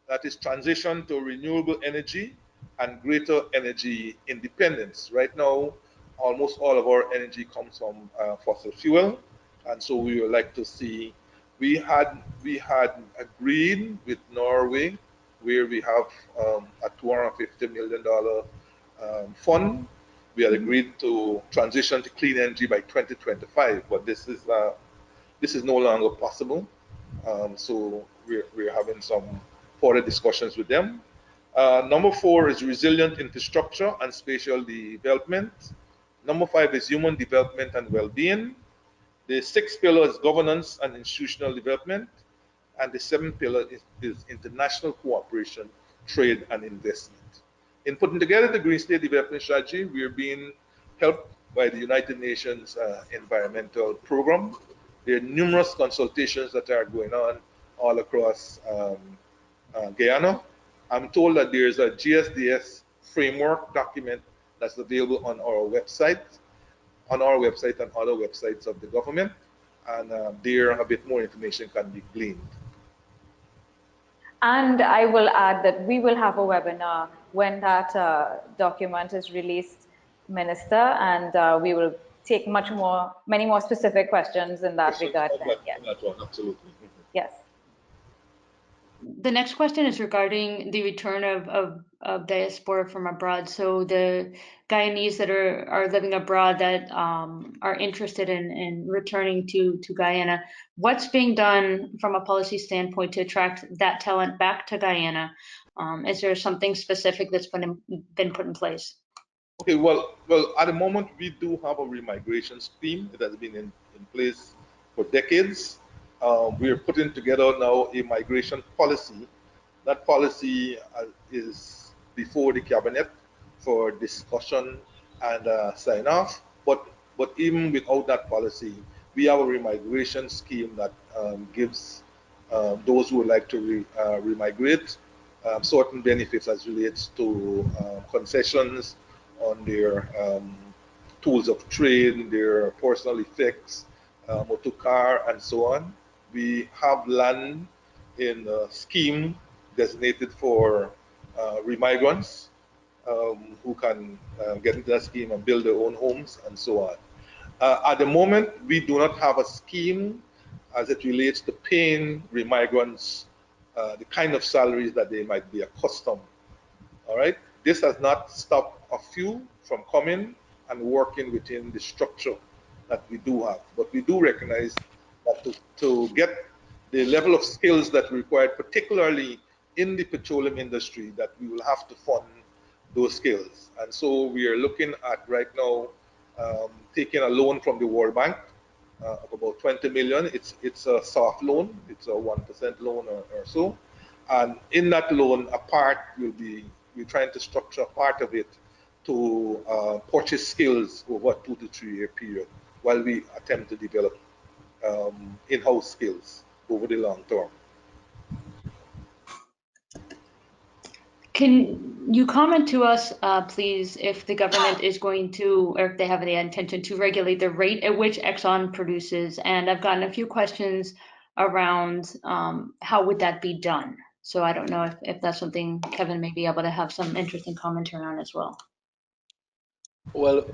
that is transition to renewable energy and greater energy independence. Right now, almost all of our energy comes from fossil fuel, and so we would like to see. We had agreed with Norway, where we have a $250 million fund. We had agreed to transition to clean energy by 2025, but this is no longer possible. So we're having some further discussions with them. Number 4 is resilient infrastructure and spatial development. Number 5 is human development and well-being. The 6th pillar is governance and institutional development. And the 7th pillar is international cooperation, trade, and investment. In putting together the Green State Development Strategy, we are being helped by the United Nations Environmental Program. There are numerous consultations that are going on all across Guyana. I'm told that there's a GSDS framework document that's available on our website and other websites of the government, and there a bit more information can be gleaned. And I will add that we will have a webinar when that document is released, Minister, and we will take many more specific questions in that regard. That one, absolutely. Yes. The next question is regarding the return of diaspora from abroad. So the Guyanese that are living abroad that are interested in returning to Guyana, what's being done from a policy standpoint to attract that talent back to Guyana? Is there something specific that's been put in place? Okay, well, at the moment we do have a remigration scheme that has been in place for decades. We are putting together now a migration policy. That policy is before the cabinet for discussion and sign off. But even without that policy, we have a remigration scheme that gives those who would like to remigrate certain benefits as relates to concessions on their tools of trade, their personal effects, motor car, and so on. We have land in a scheme designated for remigrants who can get into that scheme and build their own homes and so on. At the moment, we do not have a scheme as it relates to paying remigrants the kind of salaries that they might be accustomed. All right. This has not stopped a few from coming and working within the structure that we do have. But we do recognize that to get the level of skills that we require, particularly in the petroleum industry, that we will have to fund those skills. And so we are looking at right now taking a loan from the World Bank of about 20 million. It's a soft loan. It's a 1% loan or so. And in that loan, a part will be, we're trying to structure part of it to purchase skills over a 2 to 3 year period while we attempt to develop in-house skills over the long term. Can you comment to us, please, if the government is going to, or if they have the intention to regulate the rate at which Exxon produces? And I've gotten a few questions around how would that be done? So I don't know if that's something Kevin may be able to have some interesting commentary on as well. Well,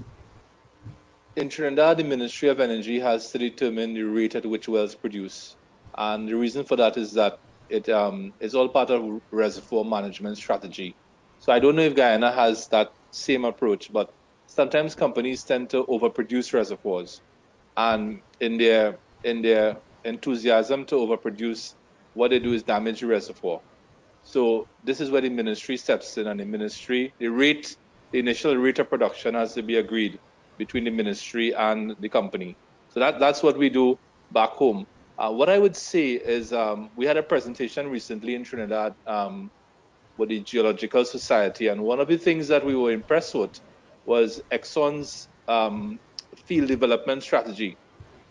in Trinidad, the Ministry of Energy has to determine the rate at which wells produce. And the reason for that is that it is all part of reservoir management strategy. So I don't know if Guyana has that same approach, but sometimes companies tend to overproduce reservoirs. And in their enthusiasm to overproduce, what they do is damage the reservoir. So this is where the ministry steps in, and the initial rate of production has to be agreed between the ministry and the company. So that's what we do back home. What I would say is we had a presentation recently in Trinidad with the Geological Society, and one of the things that we were impressed with was Exxon's field development strategy,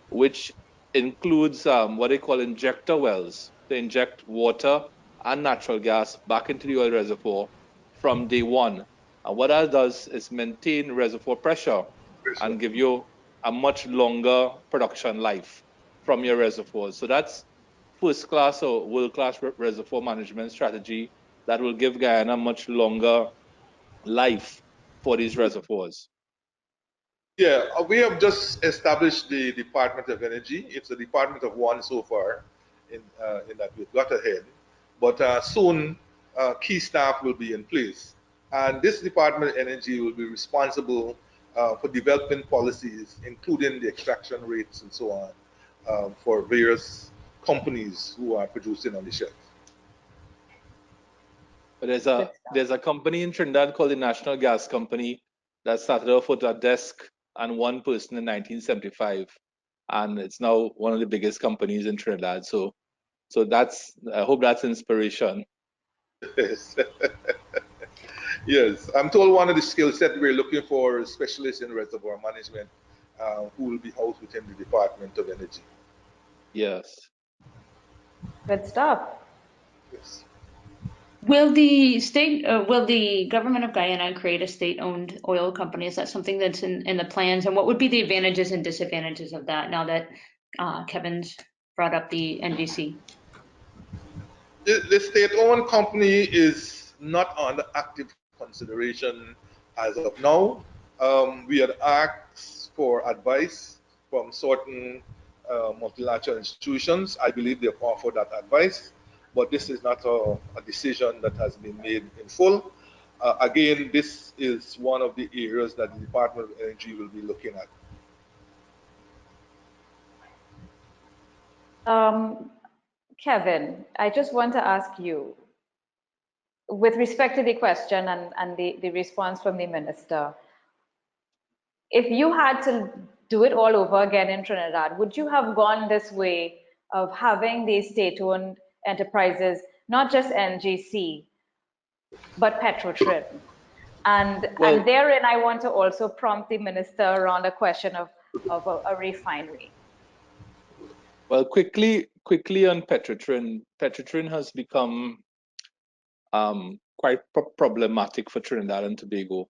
which includes what they call injector wells to inject water and natural gas back into the oil reservoir from day one. And what that does is maintain reservoir pressure and give you a much longer production life from your reservoirs. So that's first class or world class reservoir management strategy that will give Guyana much longer life for these reservoirs. Yeah, we have just established the Department of Energy. It's a department of one so far, in that we've got ahead. But soon, key staff will be in place. And this Department of Energy will be responsible for developing policies, including the extraction rates and so on, for various companies who are producing on the shelf. But there's a company in Trinidad called the National Gas Company that started off with a desk and one person in 1975, and it's now one of the biggest companies in Trinidad. So I hope that's inspiration. Yes. Yes, I'm told one of the skill set we're looking for is specialists in reservoir management, who will be housed within the Department of Energy. Yes. Good stuff. Yes. Will the government of Guyana create a state-owned oil company? Is that something that's in the plans? And what would be the advantages and disadvantages of that now that Kevin's brought up the NGC? The state-owned company is not under active consideration as of now. We had asked for advice from certain multilateral institutions. I believe they've offered that advice, but this is not a decision that has been made in full. Again, this is one of the areas that the Department of Energy will be looking at. Kevin, I just want to ask you, with respect to the question and the response from the minister, if you had to do it all over again in Trinidad, would you have gone this way of having these state-owned enterprises, not just NGC, but Petrotrin? And therein, I want to also prompt the minister around a question of a refinery. Well, quickly on Petrotrin. Petrotrin has become quite problematic for Trinidad and Tobago.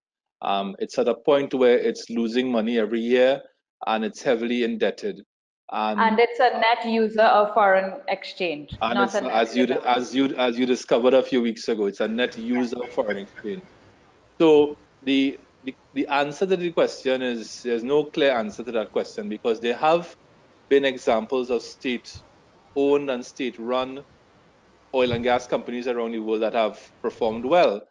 It's at a point where it's losing money every year and it's heavily indebted. And it's a net user of foreign exchange, and not a net as you discovered a few weeks ago, it's a net user of foreign exchange. So the answer to the question is there's no clear answer to that question, because there have been examples of state-owned and state-run oil and gas companies around the world that have performed well.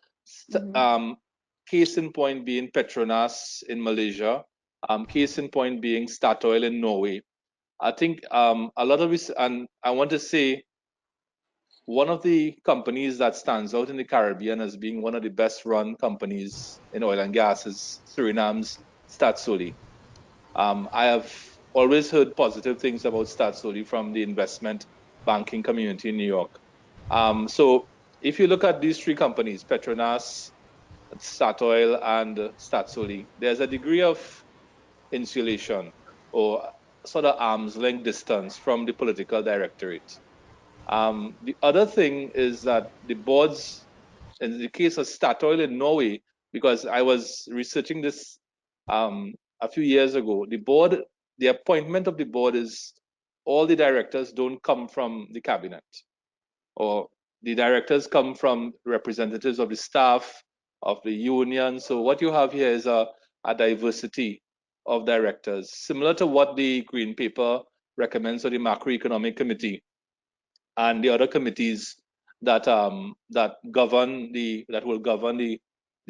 Case in point being Petronas in Malaysia, case in point being Statoil in Norway. I think a lot of this, and I want to say one of the companies that stands out in the Caribbean as being one of the best run companies in oil and gas is Suriname's Staatsolie. I have always heard positive things about Staatsolie from the investment banking community in New York. So if you look at these three companies, Petronas, Statoil, and Staatsolie, there's a degree of insulation or sort of arm's length distance from the political directorate. The other thing is that the boards, in the case of Statoil in Norway, because I was researching this a few years ago, the appointment of the board is all the directors don't come from the cabinet, or the directors come from representatives of the staff, of the union. So what you have here is a diversity of directors, similar to what the Green Paper recommends for the Macroeconomic Committee and the other committees that that will govern the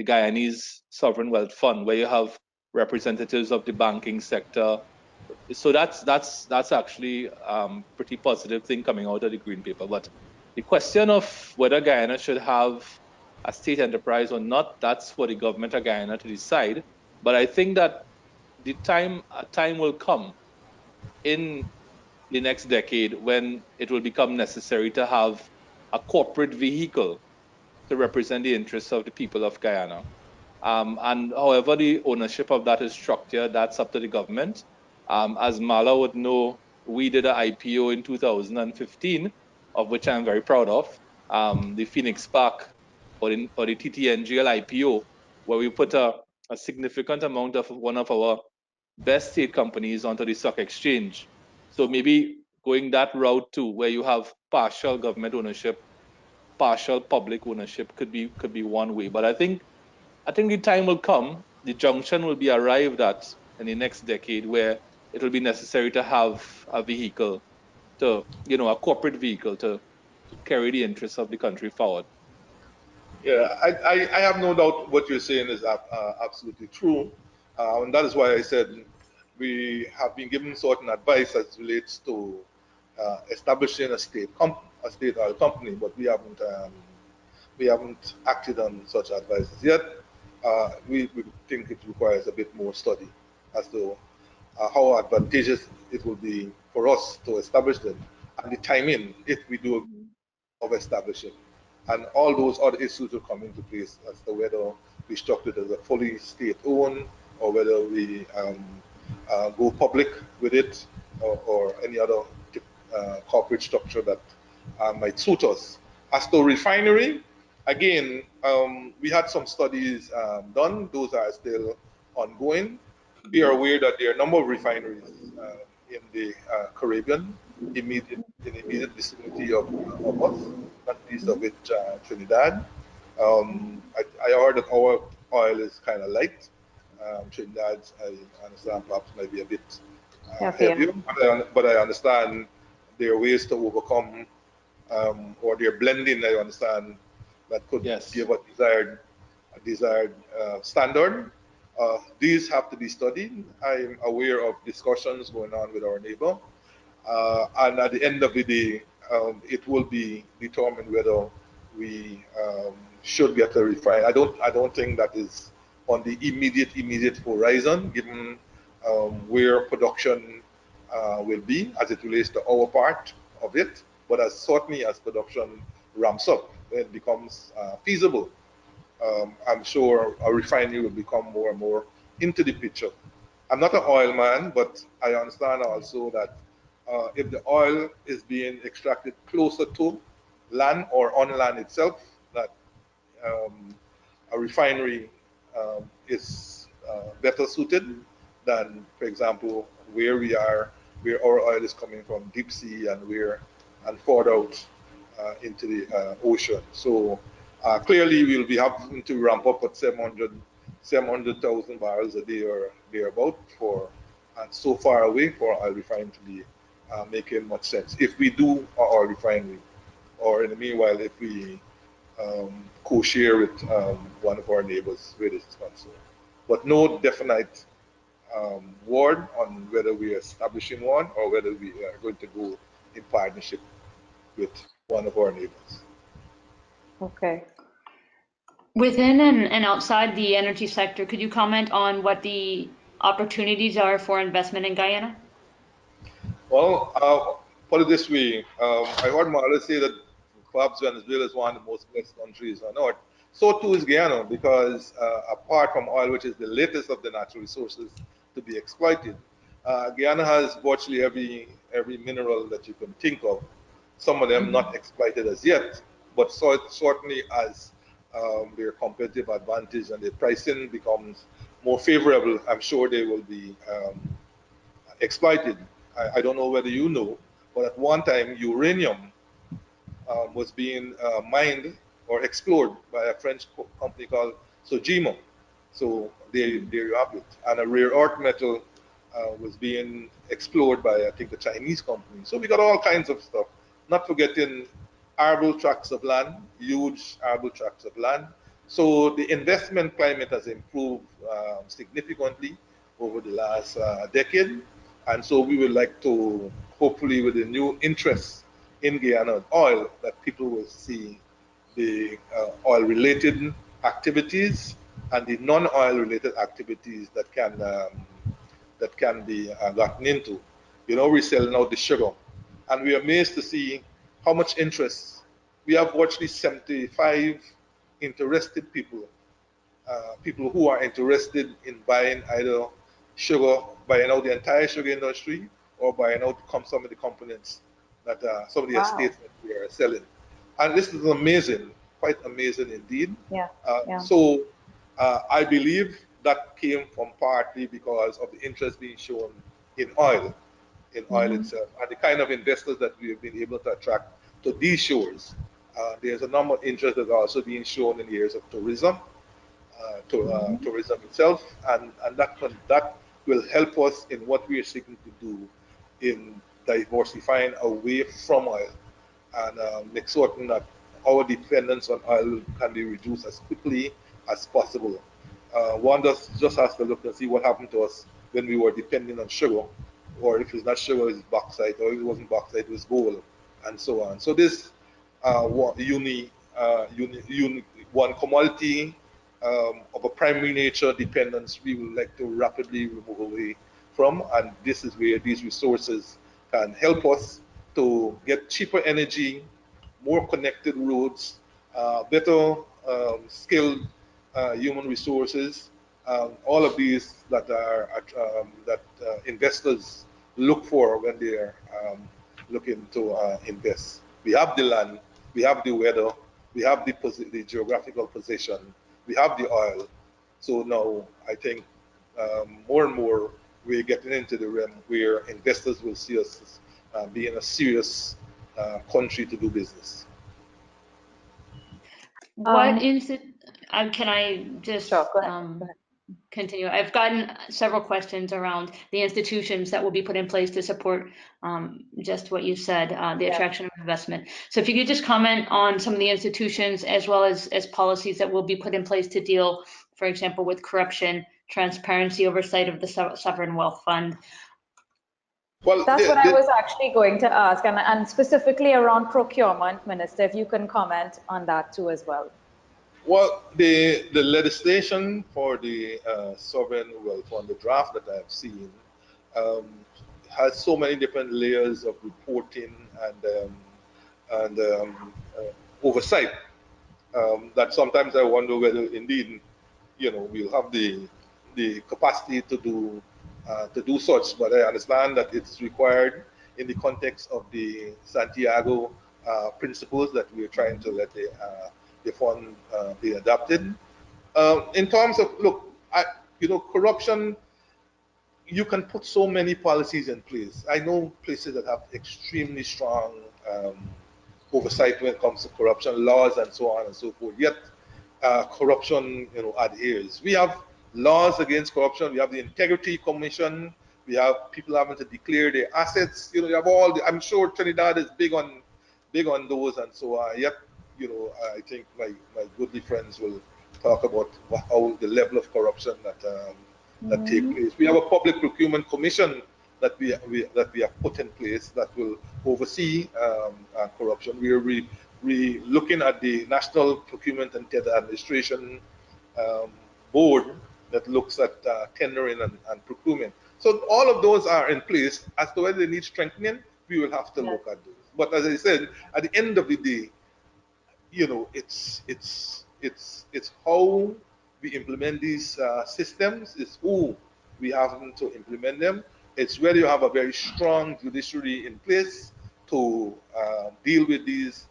Guyanese Sovereign Wealth Fund, where you have representatives of the banking sector. So that's actually pretty positive thing coming out of the Green Paper. But the question of whether Guyana should have a state enterprise or not, that's for the government of Guyana to decide. But I think that a time will come in the next decade when it will become necessary to have a corporate vehicle to represent the interests of the people of Guyana. And however the ownership of that is structured, that's up to the government. As Marla would know, we did an IPO in 2015, of which I'm very proud of, the Phoenix Park or the TTNGL IPO, where we put a significant amount of one of our best state companies onto the stock exchange. So maybe going that route too, where you have partial government ownership, partial public ownership could be one way. But I think the time will come, the junction will be arrived at in the next decade where it will be necessary to have a vehicle to, a corporate vehicle to carry the interests of the country forward. Yeah, I have no doubt what you're saying is absolutely true. And that is why I said we have been given certain advice as relates to establishing a state oil company, but we haven't acted on such advices yet. We think it requires a bit more study as to how advantageous it will be for us to establish them and the timing if we do of establishing. And all those other issues will come into place as to whether we structure it as a fully state-owned or whether we go public with it or any other corporate structure that might suit us. As to refinery, again, we had some studies done. Those are still ongoing. We are aware that there are a number of refineries in the Caribbean, in immediate vicinity of us, not least of which Trinidad. I heard that our oil is kind of light. Trinidad's, I understand, perhaps might be a bit heavier, but I understand there are ways to overcome, or they're blending, I understand, that could give a desired standard. These have to be studied. I'm aware of discussions going on with our neighbor. And at the end of the day, it will be determined whether we should get a refinery. I don't think that is on the immediate horizon, given where production will be as it relates to our part of it. But certainly as production ramps up, when it becomes feasible, I'm sure a refinery will become more and more into the picture. I'm not an oil man, but I understand also that if the oil is being extracted closer to land or on land itself, that a refinery is better suited than, for example, where we are, where our oil is coming from deep sea and further out into the ocean. So clearly we'll be having to ramp up at 700,000 barrels a day or thereabout and so far away for oil refining to be making much sense. If we do our oil refinery, or in the meanwhile, if we co-share with one of our neighbors where this is concerned. But no definite word on whether we are establishing one or whether we are going to go in partnership with one of our neighbors. Okay. Within and outside the energy sector, could you comment on what the opportunities are for investment in Guyana? Well, put it this way, I heard Marla say that perhaps Venezuela is one of the most blessed countries on earth. So too is Guyana, because apart from oil, which is the latest of the natural resources to be exploited, Guyana has virtually every mineral that you can think of. Some of them not exploited as yet, but certainly as their competitive advantage and the pricing becomes more favorable, I'm sure they will be exploited. I don't know whether you know, but at one time uranium was being mined or explored by a French company called Sojimo. So there you have it. And a rare earth metal was being explored by, I think, a Chinese company. So we got all kinds of stuff. Not forgetting arable tracts of land, huge arable tracts of land. So the investment climate has improved significantly over the last decade. And so we would like to, hopefully with the new interest in Guyana oil, that people will see the oil-related activities and the non-oil related activities that can be gotten into. You know, we're selling out the sugar. and we are amazed to see how much interest. We have virtually 75 interested people, people who are interested in buying either sugar, buying out the entire sugar industry, or buying out some of the components that some of the estates that we are selling. And this is amazing, quite amazing indeed. Yeah. So I believe that came from partly because of the interest being shown in oil itself, and the kind of investors that we have been able to attract to these shores. There's a number of interest that's also being shown in the areas of tourism, tourism itself, and that will help us in what we are seeking to do in diversifying away from oil and make certain that our dependence on oil can be reduced as quickly as possible. One just has to look and see what happened to us when we were depending on sugar, or if it's not sugar, it's bauxite, or if it wasn't bauxite, it was gold, and so on. So this one commodity of a primary nature dependence we would like to rapidly remove away from, and this is where these resources can help us to get cheaper energy, more connected roads, better skilled human resources, all of these that are investors look for when they are looking to invest. We have the land, we have the weather, we have the geographical position, we have the oil. So now I think more and more we're getting into the realm where investors will see us as being a serious country to do business. What can I just sure, go ahead. Continue? I've gotten several questions around the institutions that will be put in place to support just what you said, the attraction of investment. So if you could just comment on some of the institutions as well as policies that will be put in place to deal, for example, with corruption, transparency, oversight of the sovereign wealth fund. Well, that's what I was actually going to ask, and specifically around procurement, Minister, if you can comment on that too as well. Well, the legislation for the sovereign wealth fund, the draft that I've seen, has so many different layers of reporting and oversight that sometimes I wonder whether indeed, we'll have the capacity to do such. But I understand that it's required in the context of the Santiago principles that we're trying to let the fund be adopted. In terms of, look, corruption, you can put so many policies in place. I know places that have extremely strong oversight when it comes to corruption laws and so on and so forth. Yet corruption, adheres. We have laws against corruption. We have the Integrity Commission. We have people having to declare their assets. You have all the. I'm sure Trinidad is big on those and so on. Yet, I think my goodly friends will talk about how the level of corruption that take place. We have a public procurement commission that we have put in place that will oversee corruption. We are looking at the National Procurement and Tender Administration board that looks at tendering and procurement. So all of those are in place. As to whether they need strengthening, we will have to look at those. But as I said, at the end of the day, it's how we implement these systems, is who we have to implement them. It's whether you have a very strong judiciary in place to deal with these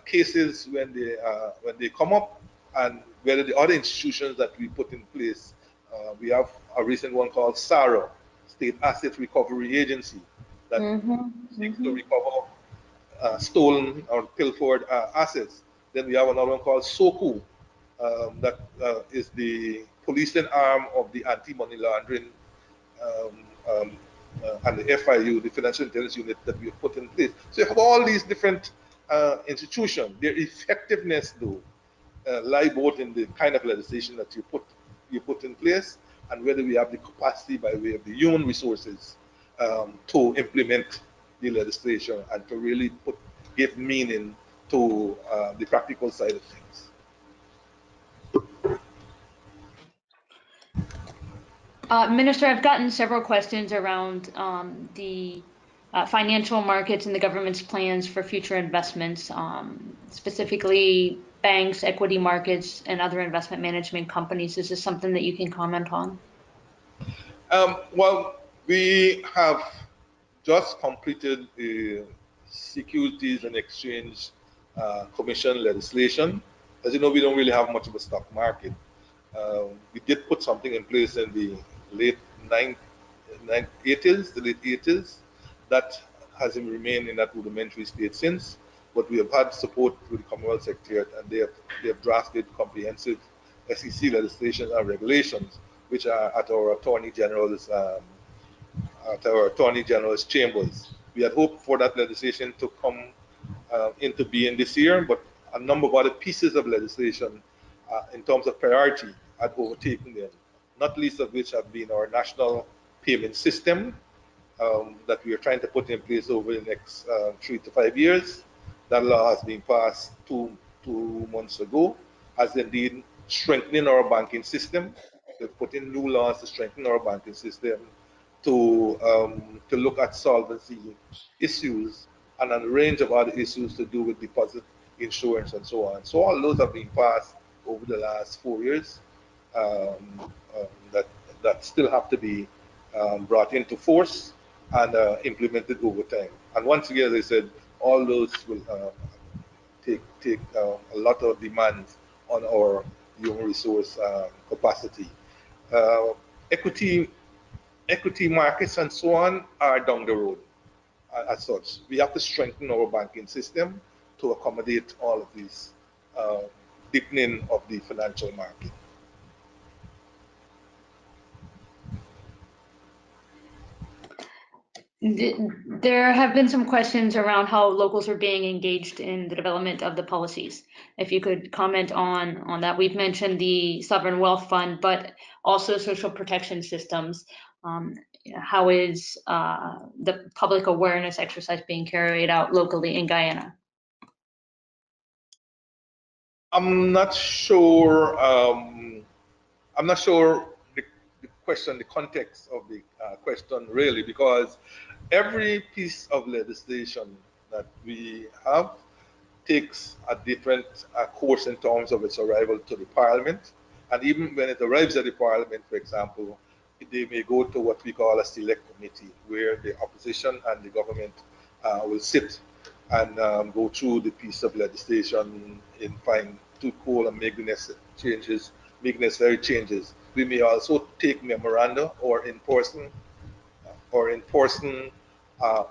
cases when they come up, and whether the other institutions that we put in place. We have a recent one called SARA, State Asset Recovery Agency, that seeks to recover stolen or pilfered assets. Then we have another one called SOCU, that is the policing arm of the anti-money laundering and the FIU, the Financial Intelligence Unit that we have put in place. So you have all these different institutions. Their effectiveness, though, lie both in the kind of legislation that you put in place, and whether we have the capacity by way of the human resources to implement the legislation and to really give meaning to the practical side of things. Minister, I've gotten several questions around the financial markets and the government's plans for future investments, specifically banks, equity markets, and other investment management companies. Is this something that you can comment on? Well, we have just completed a Securities and Exchange Commission legislation. As you know, we don't really have much of a stock market. We did put something in place in the late 80s, the late 80s. That hasn't remained in that rudimentary state since, but we have had support with the Commonwealth Secretariat, and they have drafted comprehensive SEC legislation and regulations, which are at our Attorney General's chambers. We had hoped for that legislation to come into being this year, but a number of other pieces of legislation in terms of priority had overtaken them, not least of which have been our national payment system that we are trying to put in place over the next 3 to 5 years. That law has been passed two months ago, as indeed strengthening our banking system. We've put in new laws to strengthen our banking system, to look at solvency issues and a range of other issues to do with deposit insurance and so on. So all those have been passed over the last 4 years that still have to be brought into force and implemented over time. And once again, as I said, all those will take a lot of demands on our human resource capacity. Equity markets and so on are down the road. As such, we have to strengthen our banking system to accommodate all of these deepening of the financial market. There have been some questions around how locals are being engaged in the development of the policies. If you could comment on that. We've mentioned the Sovereign Wealth Fund, but also social protection systems. How is the public awareness exercise being carried out locally in Guyana? I'm not sure. I'm not sure the question, the context of the question really, because every piece of legislation that we have takes a different course in terms of its arrival to the Parliament. And even when it arrives at the Parliament, for example, they may go to what we call a select committee, where the opposition and the government will sit and go through the piece of legislation in fine tooth comb and make the necessary changes. We may also take memoranda or in person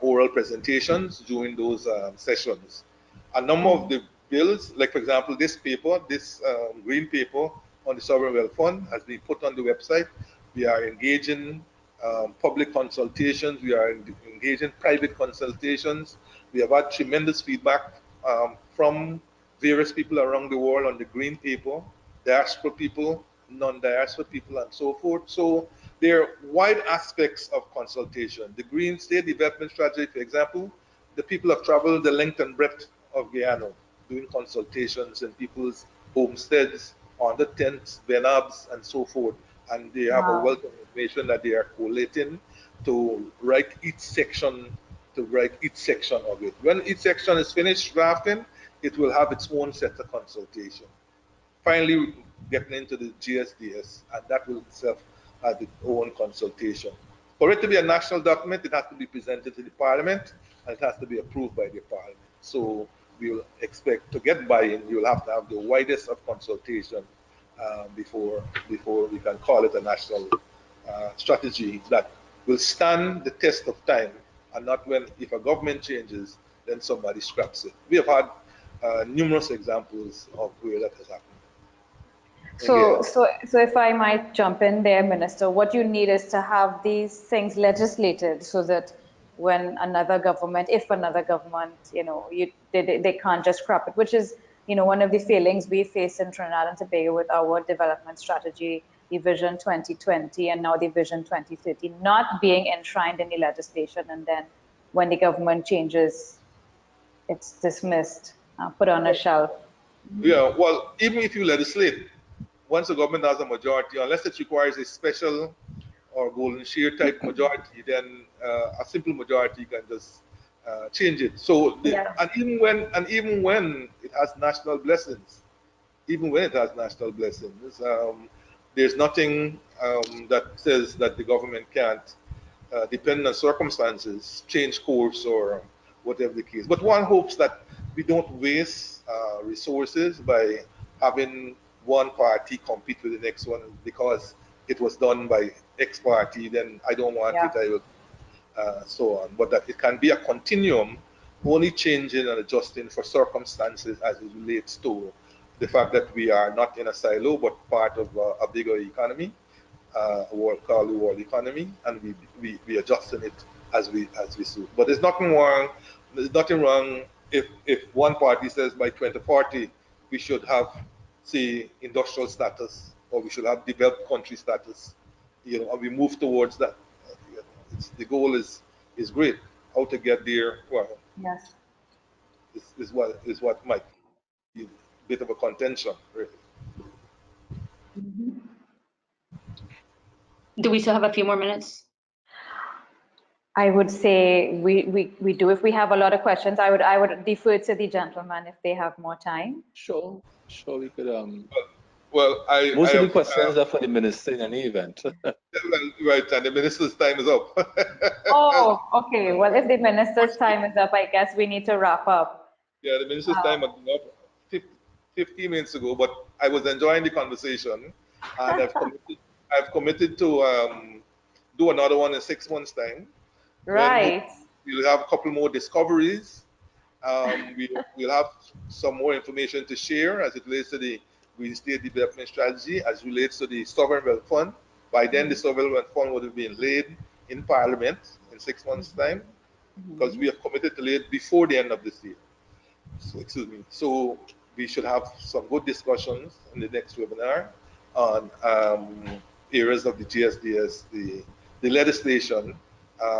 oral presentations during those sessions. A number of the bills, like for example, this paper, this green paper on the Sovereign Wealth Fund has been put on the website. We are engaging public consultations. We are engaging private consultations. We have had tremendous feedback from various people around the world on the green paper, diaspora people, non-diaspora people, and so forth. So there are wide aspects of consultation. The Green State Development Strategy, for example, the people have traveled the length and breadth of Guyana doing consultations in people's homesteads, on the tents, venabs, and so forth. And they have a wealth of information that they are collating to write each section of it. When each section is finished drafting, it will have its own set of consultation. Finally, getting into the GSDS, and that will itself have its own consultation. For it to be a national document, it has to be presented to the Parliament, and it has to be approved by the Parliament. So we will expect to get buy-in. You'll have to have the widest of consultation before we can call it a national strategy that will stand the test of time, and not when, if a government changes, then somebody scraps it. We have had numerous examples of where that has happened. So if I might jump in there, Minister, what you need is to have these things legislated so that when another government, if another government, they can't just scrap it, which is, one of the failings we face in Trinidad and Tobago with our development strategy, the Vision 2020 and now the Vision 2030, not being enshrined in the legislation, and then when the government changes, it's dismissed, put on a shelf. Yeah, well, even if you legislate, once the government has a majority, unless it requires a special or golden share type majority, then a simple majority can just change it. So, Yes. and even when it has national blessings, there's nothing that says that the government can't, depending on circumstances, change course or whatever the case. But one hopes that we don't waste resources by having one party compete with the next one because it was done by X party, then I don't want Yeah. it, I will, so on. But that it can be a continuum, only changing and adjusting for circumstances as it relates to the fact that we are not in a silo but part of a bigger economy, called the world economy, and we adjusting it as we suit. But there's nothing wrong. There's nothing wrong if one party says by 2040 we should have, say, industrial status, or we should have developed country status, and we move towards that. The goal is great. How to get there? Well, Yes. is what might be a bit of a contention, really. Mm-hmm. Do we still have a few more minutes? I would say we do. If we have a lot of questions, I would defer to the gentleman if they have more time. Sure, we could. Well, I Most of the have. questions are for the minister in any event. Well, right, and the minister's time is up. Oh, okay. Well, if the minister's time is up, I guess we need to wrap up. Yeah, the minister's time had been up 15 minutes ago, but I was enjoying the conversation, and I've committed to do another one in 6 months' time. When Right. we'll have a couple more discoveries. We'll have some more information to share as it relates to the Green State Development Strategy, as relates to the Sovereign Wealth Fund. By then, the Sovereign Wealth Fund would have been laid in Parliament in 6 months' time, because we have committed to lay it before the end of this year. So, excuse me. So we should have some good discussions in the next webinar on areas of the GSDS, the legislation.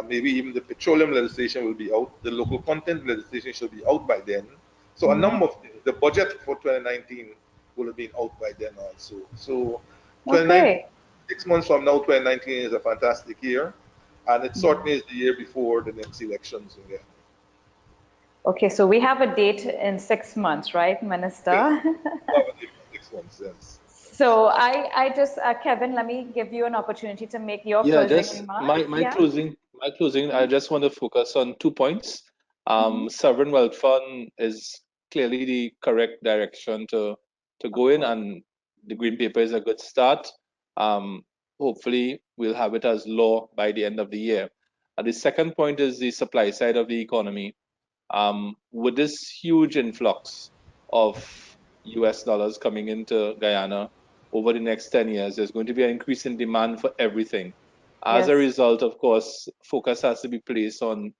Maybe even the petroleum legislation will be out. The local content legislation should be out by then. So a number of things. The budget for 2019 will have been out by then also. So 2019, Okay. 6 months from now, 2019 is a fantastic year, and it certainly is the year before the next elections again. Okay, so we have a date in 6 months, right, Minister? Yes. 6 months, yes. So I just, Kevin, let me give you an opportunity to make your Yeah, closing just remarks. my closing. I just want to focus on 2 points. Sovereign Wealth Fund is clearly the correct direction to go in, and the green paper is a good start. Hopefully, we'll have it as law by the end of the year. The second point is the supply side of the economy. With this huge influx of US dollars coming into Guyana over the next 10 years, there's going to be an increase in demand for everything. As a Yes. result, of course, focus has to be placed on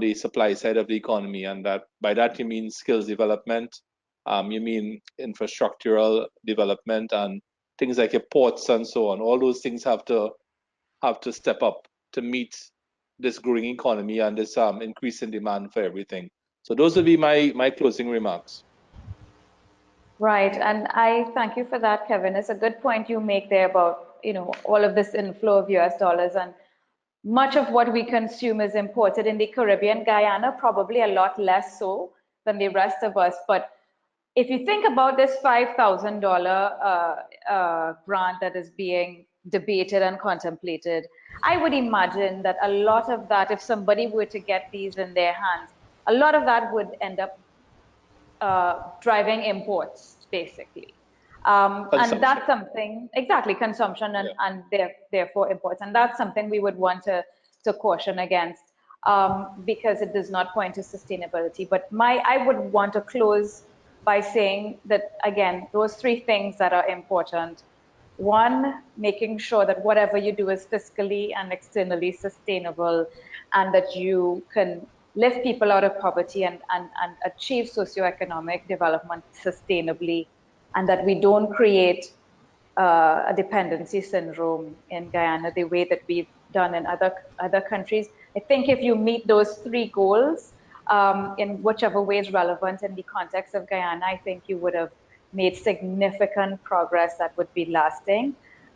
the supply side of the economy, and that by that you mean skills development, you mean infrastructural development, and things like your ports and so on. All those things have to step up to meet this growing economy and this increase in demand for everything. So those would be my closing remarks. Right, and I thank you for that, Kevin. It's a good point you make there about, all of this inflow of US dollars, and much of what we consume is imported in the Caribbean. Guyana, probably a lot less so than the rest of us. But if you think about this $5,000 grant that is being debated and contemplated, I would imagine that a lot of that, if somebody were to get these in their hands, a lot of that would end up driving imports, basically. And that's something, exactly, consumption and therefore imports. And that's something we would want to caution against, because it does not point to sustainability. But I would want to close by saying that, again, those 3 things that are important. One, making sure that whatever you do is fiscally and externally sustainable, and that you can lift people out of poverty and achieve socioeconomic development sustainably, and that we don't create a dependency syndrome in Guyana the way that we've done in other countries. I think if you meet those 3 goals, in whichever way is relevant in the context of Guyana, I think you would have made significant progress that would be lasting.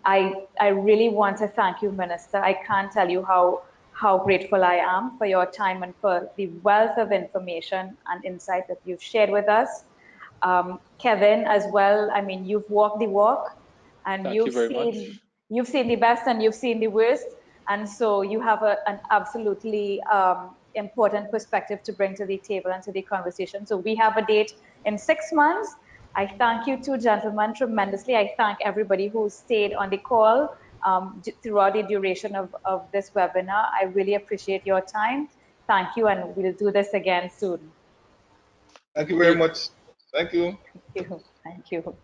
I really want to thank you, Minister. I can't tell you how grateful I am for your time and for the wealth of information and insight that you've shared with us. Kevin, as well, I mean, you've walked the walk and Thank you very much. you've seen the best and you've seen the worst. And so you have an absolutely important perspective to bring to the table and to the conversation. So we have a date in 6 months. I thank you two gentlemen tremendously. I thank everybody who stayed on the call throughout the duration of this webinar. I really appreciate your time. Thank you, and we'll do this again soon. Thank you very Okay. much. Thank you. Thank you. Thank you.